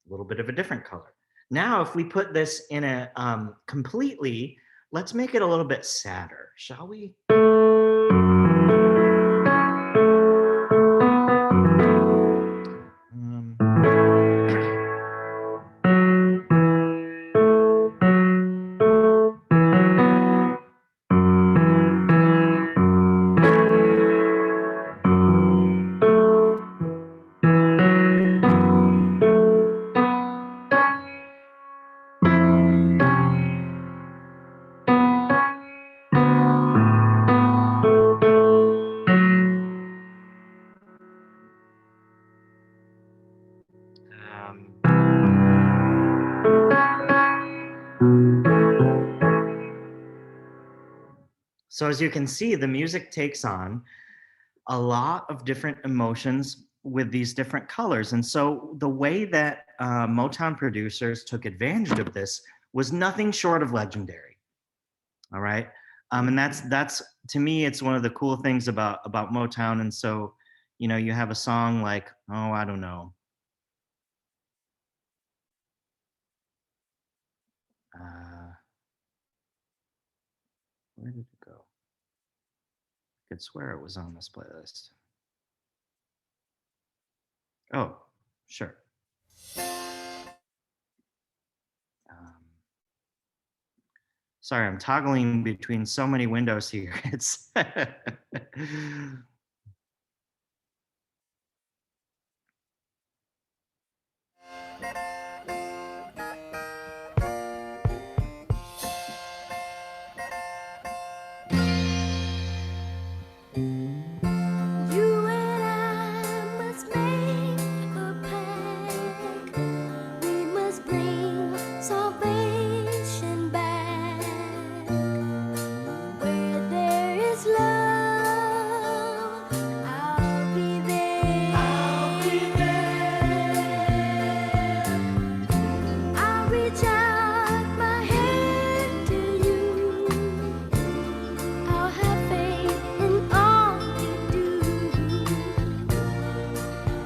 little bit of a different color. Now, if we put this in a completely, let's make it a little bit sadder, shall we? So as you can see, the music takes on a lot of different emotions with these different colors. And so the way that Motown producers took advantage of this was nothing short of legendary. All right. And that's to me, it's one of the cool things about Motown. And so, you know, you have a song like, oh, I don't know. Where did it go? I could swear it was on this playlist. Oh, sure. Sorry, I'm toggling between so many windows here. It's You and I must make a pact. We must bring salvation back. Where there is love, I'll be there. I'll be there. I'll reach out my hand to you. I'll have faith in all you do.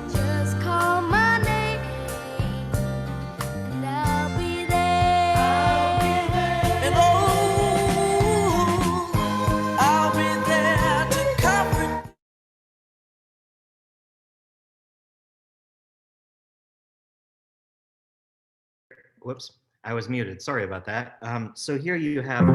Just call my name and I'll be there. And oh, I'll be there to comfort. whoops, I was muted. Sorry about that. So here you have.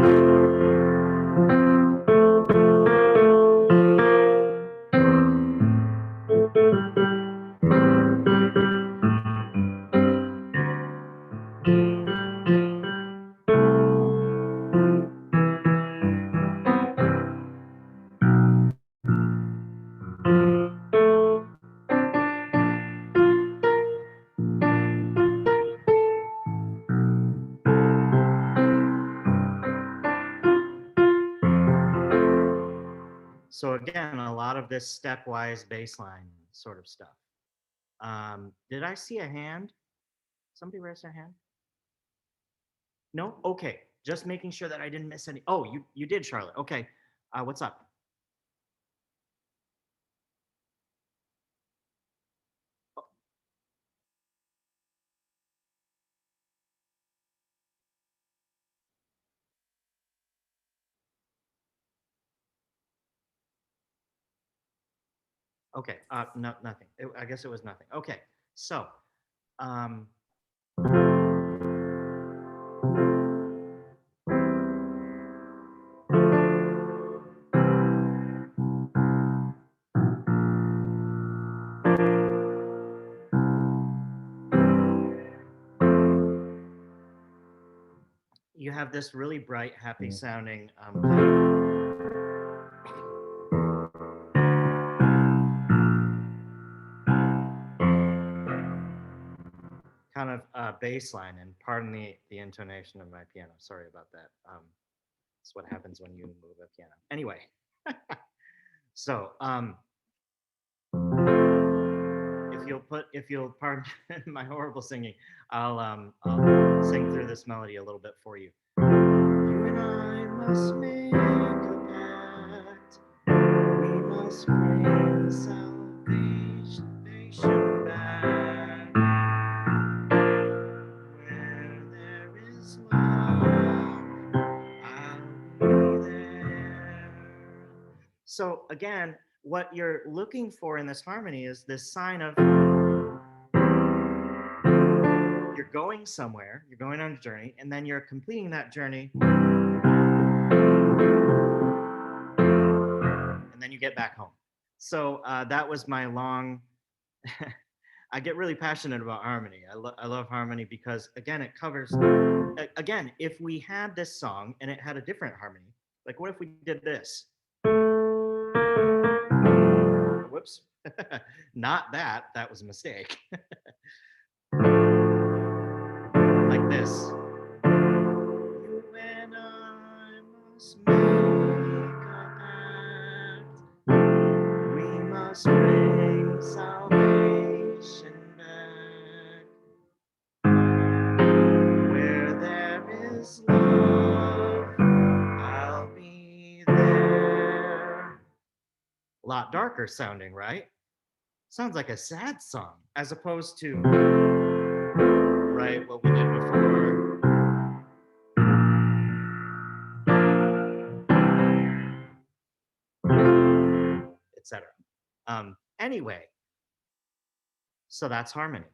So again, a lot of this stepwise bass line sort of stuff. Did I see a hand? Somebody raise their hand? No? Okay. Just making sure that I didn't miss any. Oh, you did, Charlotte. Okay. What's up? Okay. No, nothing. I guess it was nothing. Okay. So, you have this really bright, happy sounding kind of bass line, and pardon the intonation of my piano. Sorry about that. It's what happens when you move a piano. Anyway, so if you'll pardon my horrible singing, I'll sing through this melody a little bit for you. You and I must make a pact. We must bring salvation back. Where there is love, I'll be there. So again, what you're looking for in this harmony is this sign of you're going somewhere, you're going on a journey, and then you're completing that journey, and then you get back home. So that was my long, I get really passionate about harmony. I love harmony because, again, it covers, again, if we had this song and it had a different harmony, like what if we did this? Whoops. Not that. That was a mistake. Like this. You and I must make a pact. We must bring salvation back. Where there is love, I'll be there. A lot darker sounding, right? Sounds like a sad song, as opposed to, right, what we did before. Etc. Anyway, so that's harmony.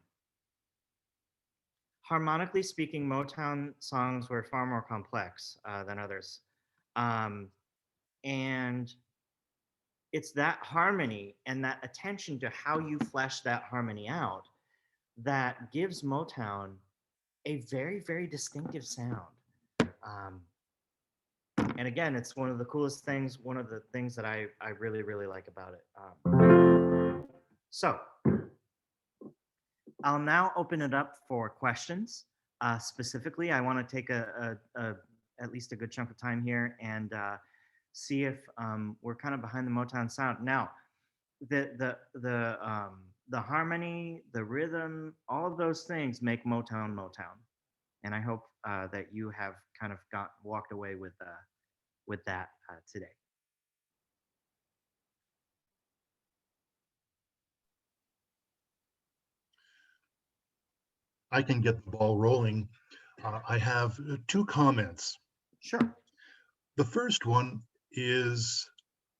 Harmonically speaking, Motown songs were far more complex than others. And it's that harmony and that attention to how you flesh that harmony out that gives Motown a very, very distinctive sound. And again, it's one of the coolest things, one of the things that I really, really like about it. So I'll now open it up for questions. Specifically, I want to take at least a good chunk of time here and see if we're kind of behind the Motown sound. Now, the harmony, the rhythm, all of those things make Motown Motown, and I hope that you have kind of walked away with that today. I can get the ball rolling. I have two comments. Sure. The first one is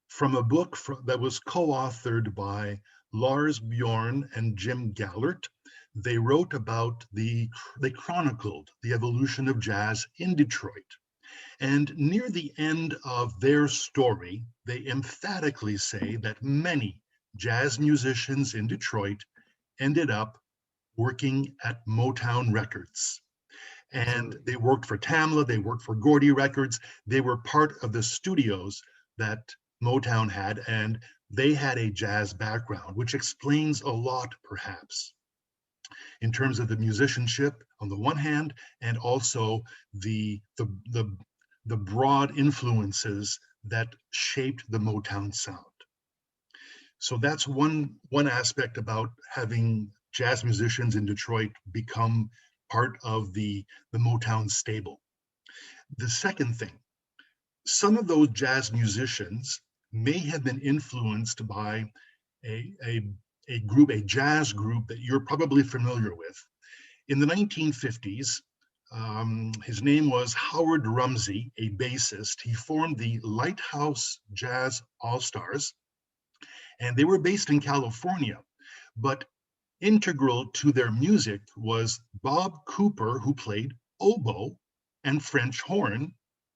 from a book that was co-authored by Lars Bjorn and Jim Gallert. They wrote about they chronicled the evolution of jazz in Detroit. And near the end of their story, they emphatically say that many jazz musicians in Detroit ended up working at Motown Records. And they worked for Tamla, they worked for Gordy Records. They were part of the studios that Motown had, and they had a jazz background, which explains a lot, perhaps, in terms of the musicianship on the one hand, and also the broad influences that shaped the Motown sound. So that's one aspect about having jazz musicians in Detroit become part of the Motown stable. The second thing, some of those jazz musicians may have been influenced by a jazz group that you're probably familiar with. In the 1950s, his name was Howard Rumsey, a bassist. He formed the Lighthouse Jazz All-Stars, and they were based in California. But integral to their music was Bob Cooper, who played oboe and French horn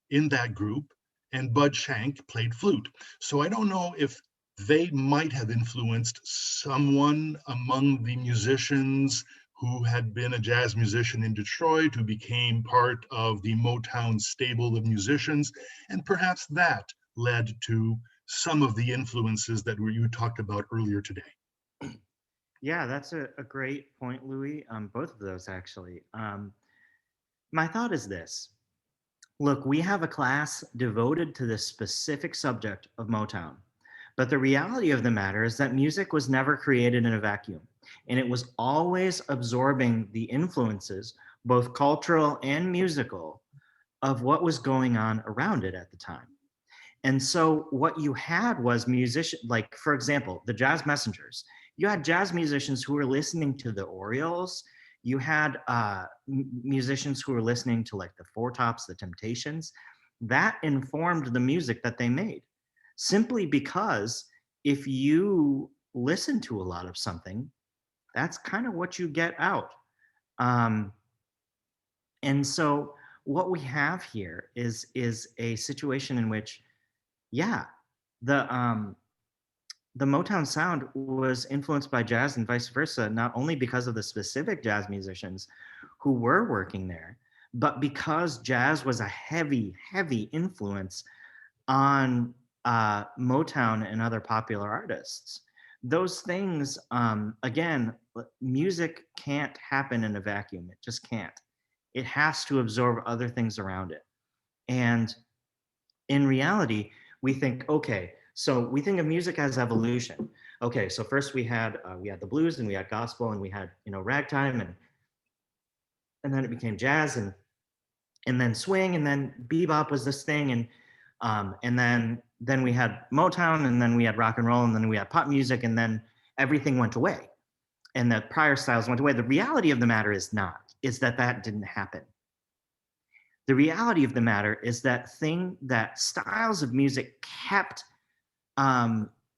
in that group, and Bud Shank played flute. So I don't know if they might have influenced someone among the musicians who had been a jazz musician in Detroit, who became part of the Motown stable of musicians. And perhaps that led to some of the influences that you talked about earlier today. Yeah, that's a great point, Louis. Both of those, actually. My thought is this. Look, we have a class devoted to this specific subject of Motown. But the reality of the matter is that music was never created in a vacuum. And it was always absorbing the influences, both cultural and musical, of what was going on around it at the time. And so what you had was musicians, like, for example, the Jazz Messengers. You had jazz musicians who were listening to the Orioles. You had musicians who were listening to like the Four Tops, the Temptations. That informed the music that they made. Simply because if you listen to a lot of something, that's kind of what you get out. And so what we have here is a situation in which, yeah, the Motown sound was influenced by jazz and vice versa, not only because of the specific jazz musicians who were working there, but because jazz was a heavy, heavy influence on Motown and other popular artists. Those things, again, music can't happen in a vacuum. It just can't. It has to absorb other things around it. And in reality, we think, okay, so we think of music as evolution. Okay, so first we had the blues, and we had gospel, and we had ragtime, and then it became jazz, and then swing, and then bebop was this thing, and then we had Motown, and then we had rock and roll, and then we had pop music, and then everything went away, and the prior styles went away. The reality of the matter is that didn't happen. The reality of the matter is that styles of music kept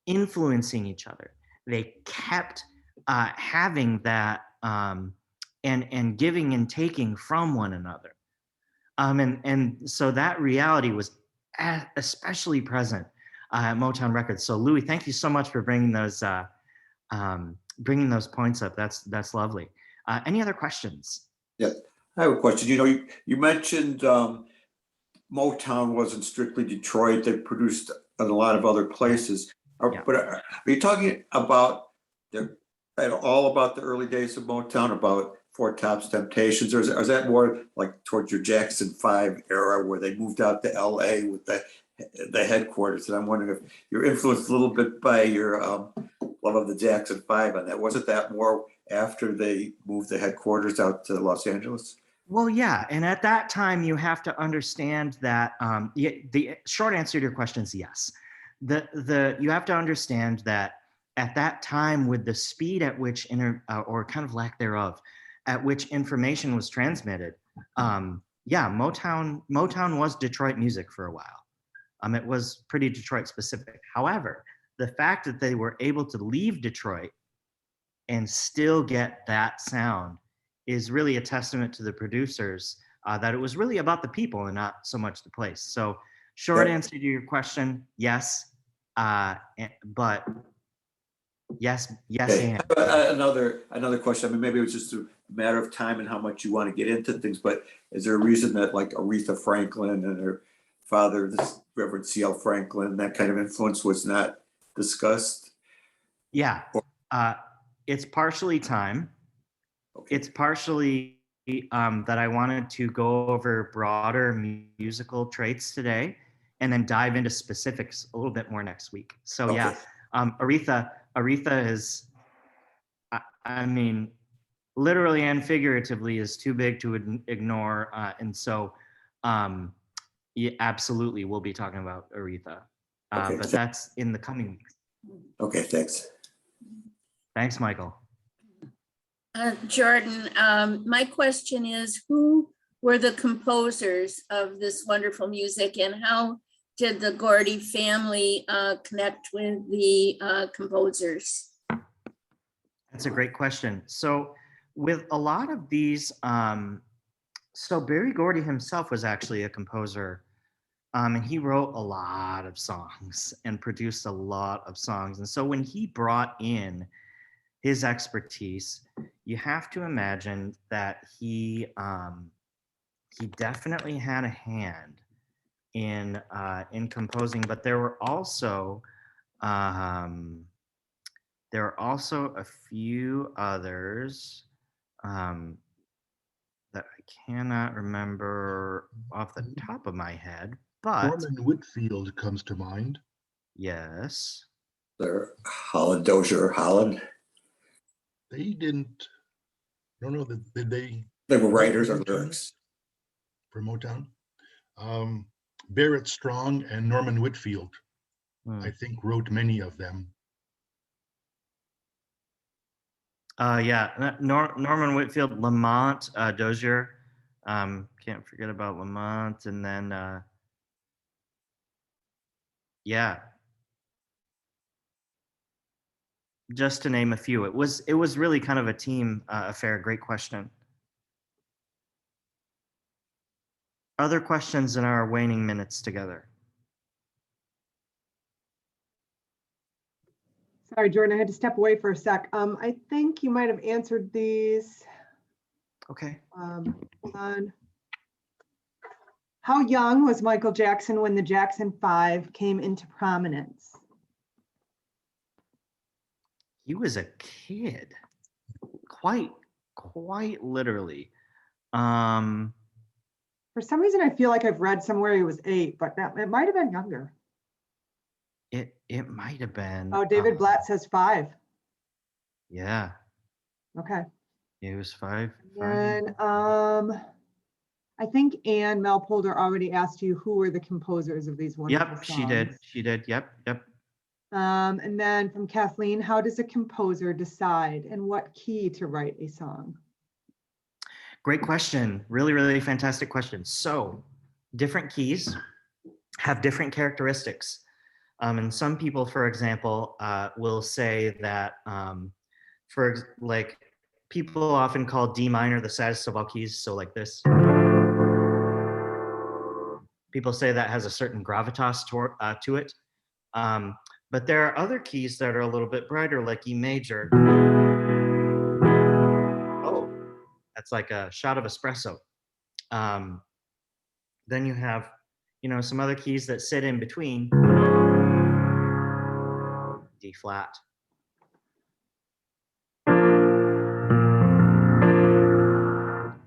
influencing each other. They kept having that and giving and taking from one another. And so that reality was especially present at Motown Records. So Louis, thank you so much for bringing those points up. That's lovely. Any other questions? Yeah, I have a question. You mentioned Motown wasn't strictly Detroit. They produced in a lot of other places. Yeah. But are you talking about at all about the early days of Motown, about Four Tops, Temptations, or is that more like towards your Jackson 5 era where they moved out to LA with the headquarters? And I'm wondering if you're influenced a little bit by your love of the Jackson 5 on that. Wasn't that more after they moved the headquarters out to Los Angeles? Well, yeah, and at that time you have to understand that the short answer to your question is yes. You have to understand that at that time, with the speed at which or kind of lack thereof, at which information was transmitted, Motown was Detroit music for a while. It was pretty Detroit specific. However, the fact that they were able to leave Detroit and still get that sound is really a testament to the producers, that it was really about the people and not so much the place. So short answer to your question, yes, but yes, Okay. and. Another question. I mean, maybe it was just a matter of time and how much you want to get into things, but is there a reason that like Aretha Franklin and her father, this Reverend C.L. Franklin, that kind of influence was not discussed? Yeah, it's partially time. Okay. It's partially that I wanted to go over broader musical traits today and then dive into specifics a little bit more next week. So Okay. yeah, Aretha is, I mean, literally and figuratively is too big to ignore. And so yeah, absolutely, we'll be talking about Aretha, Okay. but that's in the coming weeks. Okay, thanks. Thanks, Michael. Jordan, my question is, who were the composers of this wonderful music, and how did the Gordy family connect with the composers? That's a great question. So with a lot of these, so Berry Gordy himself was actually a composer, and he wrote a lot of songs and produced a lot of songs. And so when he brought in his expertise, you have to imagine that he definitely had a hand in composing, but there were also a few others that I cannot remember off the top of my head, but Norman Whitfield comes to mind. yes. There, Holland Dozier, Holland. They didn't, I don't know, did they They were writers Motown? of lyrics. For Motown? Barrett Strong and Norman Whitfield, I think, wrote many of them. Yeah, Norman Whitfield, Lamont Dozier. Can't forget about Lamont, and then yeah, just to name a few. It was really kind of a team affair. Great question. Other questions in our waning minutes together? Sorry, Jordan, I had to step away for a sec. I think you might have answered these. Okay. Hold on. How young was Michael Jackson when the Jackson 5 came into prominence? He was a kid, quite literally. For some reason, I feel like I've read somewhere he was 8, but it might have been younger. It might have been. Oh, David Blatt says 5. Yeah, Okay. he was 5. And I think Ann Melpolder already asked you who were the composers of these wonderful Yep, songs. she did. Yep. And then from Kathleen, how does a composer decide in what key to write a song? Great question. Really fantastic question. So different keys have different characteristics. And some people, for example, will say that people often call D minor the saddest of all keys. So like this. People say that has a certain gravitas to it. But there are other keys that are a little bit brighter, like E major. Oh, that's like a shot of espresso. Then you have, some other keys that sit in between. D flat.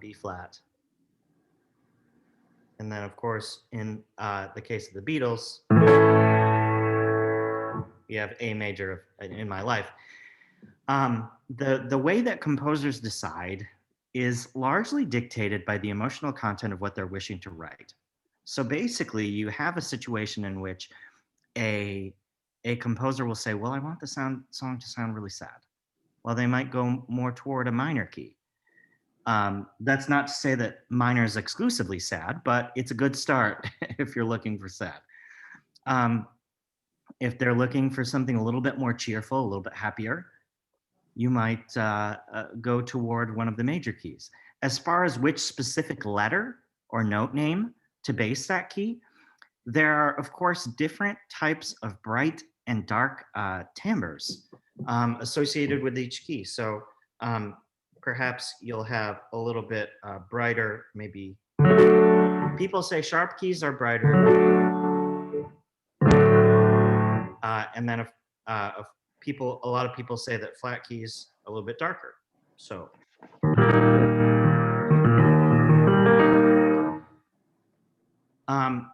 B flat. And then, of course, in the case of the Beatles, you have A major in my life. The way that composers decide is largely dictated by the emotional content of what they're wishing to write. So basically, you have a situation in which a composer will say, well, I want the song to sound really sad. Well, they might go more toward a minor key. That's not to say that minor is exclusively sad, but it's a good start if you're looking for sad. If they're looking for something a little bit more cheerful, a little bit happier, you might go toward one of the major keys. As far as which specific letter or note name to base that key, there are, of course, different types of bright and dark timbres associated with each key. So perhaps you'll have a little bit brighter, maybe. People say sharp keys are brighter. And then a lot of people say that flat keys a little bit darker. So.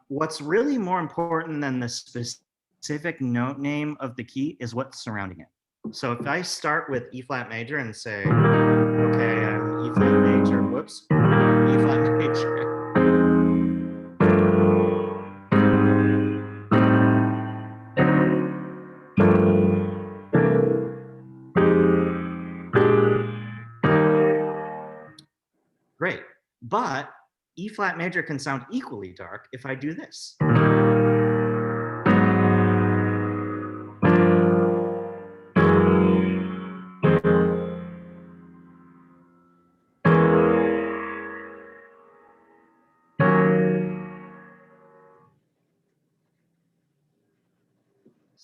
What's really more important than the specific note name of the key is what's surrounding it. So if I start with E flat major and say, okay, I'm E flat major, whoops, E flat major. Great, but E flat major can sound equally dark if I do this.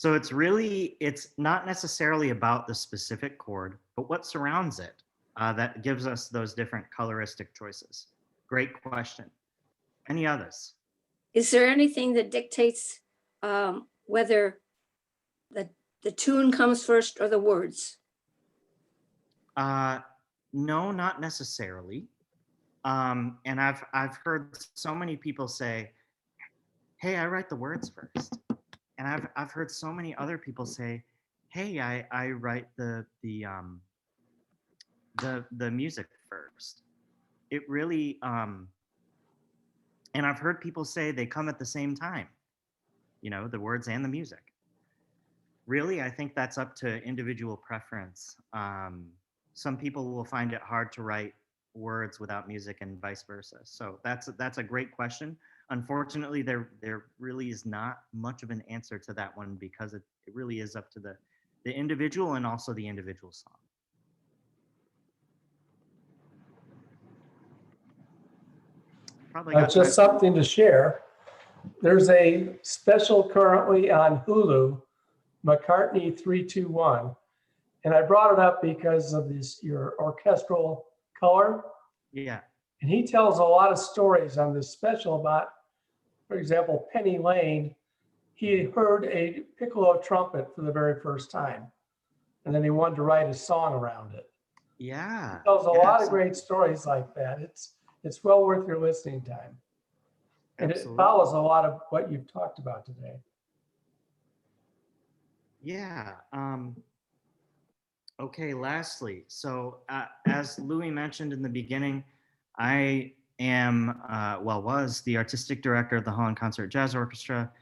So it's not necessarily about the specific chord, but what surrounds it that gives us those different coloristic choices. Great question. Any others? Is there anything that dictates whether the tune comes first or the words? No, not necessarily. And I've heard so many people say, "Hey, I write the words first," and I've heard so many other people say, "Hey, I write the music first." It really and I've heard people say they come at the same time, the words and the music. Really, I think that's up to individual preference. Some people will find it hard to write words without music and vice versa. So that's a great question. Unfortunately, there really is not much of an answer to that one because it really is up to the individual and also the individual song. Probably got Just time- something to share. There's a special currently on Hulu, McCartney 321. And I brought it up because of your orchestral color. Yeah. And he tells a lot of stories on this special about, for example, Penny Lane. He heard a piccolo trumpet for the very first time. And then he wanted to write a song around it. Yeah. He tells a Yeah, lot of great stories like that. It's well worth your listening time. And Absolutely. it follows a lot of what you've talked about today. Yeah. Okay, lastly, so as Louis mentioned in the beginning, I am, was the artistic director of the Holland Concert Jazz Orchestra.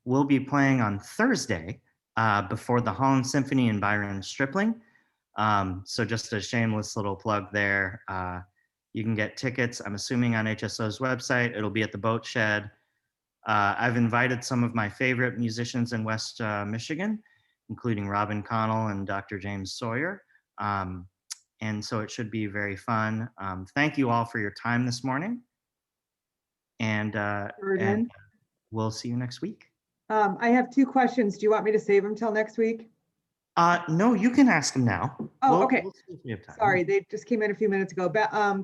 We'll be playing on Thursday before the Holland Symphony and Byron Stripling. So just a shameless little plug there. You can get tickets, I'm assuming, on HSO's website. It'll be at the Boat Shed. I've invited some of my favorite musicians in West Michigan, including Robin Connell and Dr. James Sawyer. And so it should be very fun. Thank you all for your time this morning. And we'll see you next week. I have 2 questions. Do you want me to save them till next week? No, you can ask them now. Oh, okay. We'll see if we have time. Sorry, they just came in a few minutes ago.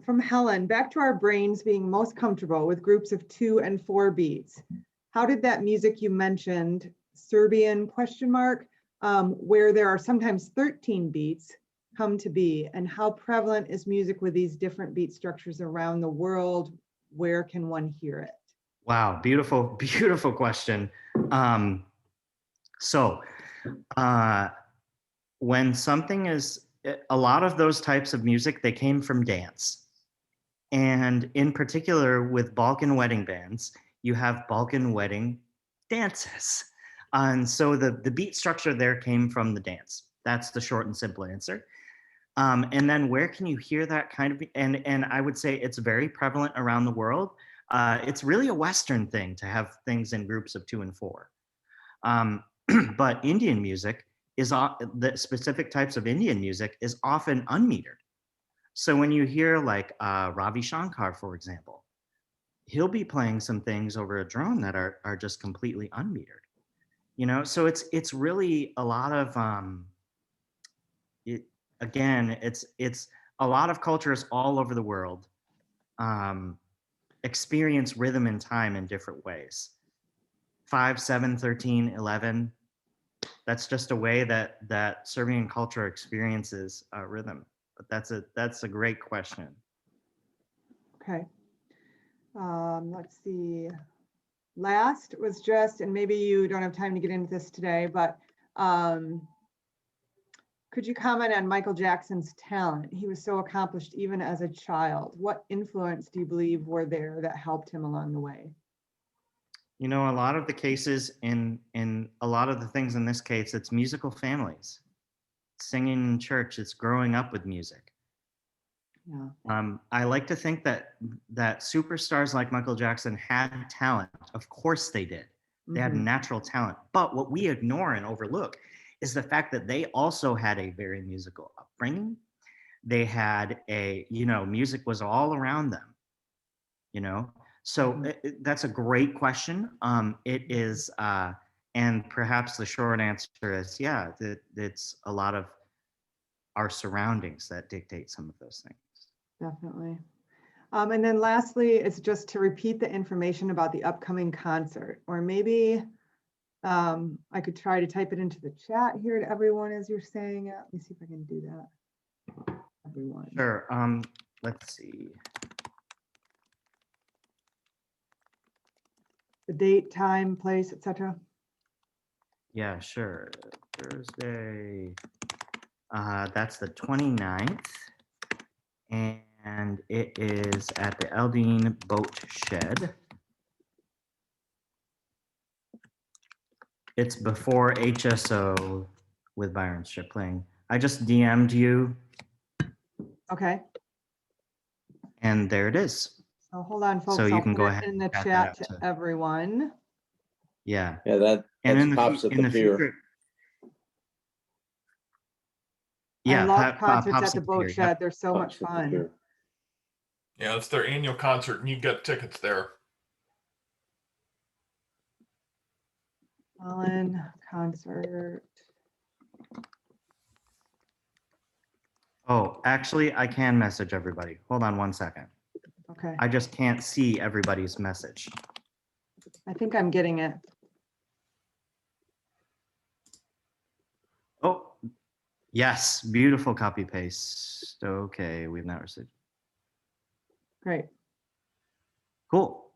From Helen, back to our brains being most comfortable with groups of 2 and 4 beats. How did that music you mentioned, Serbian ? Where there are sometimes 13 beats, come to be? And how prevalent is music with these different beat structures around the world? Where can one hear it? Wow, beautiful, beautiful question. When something is, a lot of those types of music, they came from dance. And in particular with Balkan wedding bands, you have Balkan wedding dances. And so the beat structure there came from the dance. That's the short and simple answer. And then where can you hear that kind of, and I would say it's very prevalent around the world. It's really a Western thing to have things in groups of 2 and 4. But Indian music the specific types of Indian music is often unmetered. So when you hear like Ravi Shankar, for example, he'll be playing some things over a drone that are just completely unmetered. So it's really a lot of it's a lot of cultures all over the world experience rhythm and time in different ways. 5, 7, 13, 11. That's just a way that Serbian culture experiences rhythm. But that's a great question. Okay. Let's see. Last was just, and maybe you don't have time to get into this today, but could you comment on Michael Jackson's talent? He was so accomplished even as a child. What influence do you believe were there that helped him along the way? A lot of the cases in a lot of the things in this case, it's musical families. Singing in church, it's growing up with music. Yeah. I like to think that superstars like Michael Jackson had talent. Of course they did. They had natural talent. But what we ignore and overlook is the fact that they also had a very musical upbringing. They had music was all around them, So that's a great question. It is, And perhaps the short answer is, yeah, that it's a lot of our surroundings that dictate some of those things. Definitely. And then lastly, it's just to repeat the information about the upcoming concert, or maybe I could try to type it into the chat here to everyone as you're saying it. Let me see if I can do that. Everyone. Sure. Let's see. The date, time, place, etc. Yeah, sure. Thursday. That's the 29th. And it is at the Eldine Boat Shed. It's before HSO with Byron Stripling. I just DM'd you, Okay. and there it is. So hold on, folks. So you I'll can put go it ahead in the and chat that chat out to to- everyone. Yeah. Yeah, that And in the, pops at in the the pier. future. I Yeah, love concerts pops at the up boat here, shed. yep. They're so much Pops at the fun. pier. Yeah, it's their annual concert and you get tickets there. Holland concert. Oh, actually, I can message everybody. Hold on one second. Okay, I just can't see everybody's message. I think I'm getting it. Oh, yes, beautiful copy paste. Okay, we've not received. Great. Cool.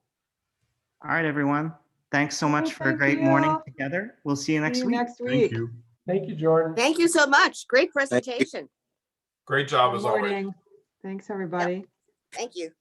All right, everyone. Thanks so much for a thank great morning you. together. We'll see you next See you week. next Thank week. you. Thank you, Jordan. Thank you so much. Great you. presentation. Great job Good as always. morning. Thanks, everybody. Thank you.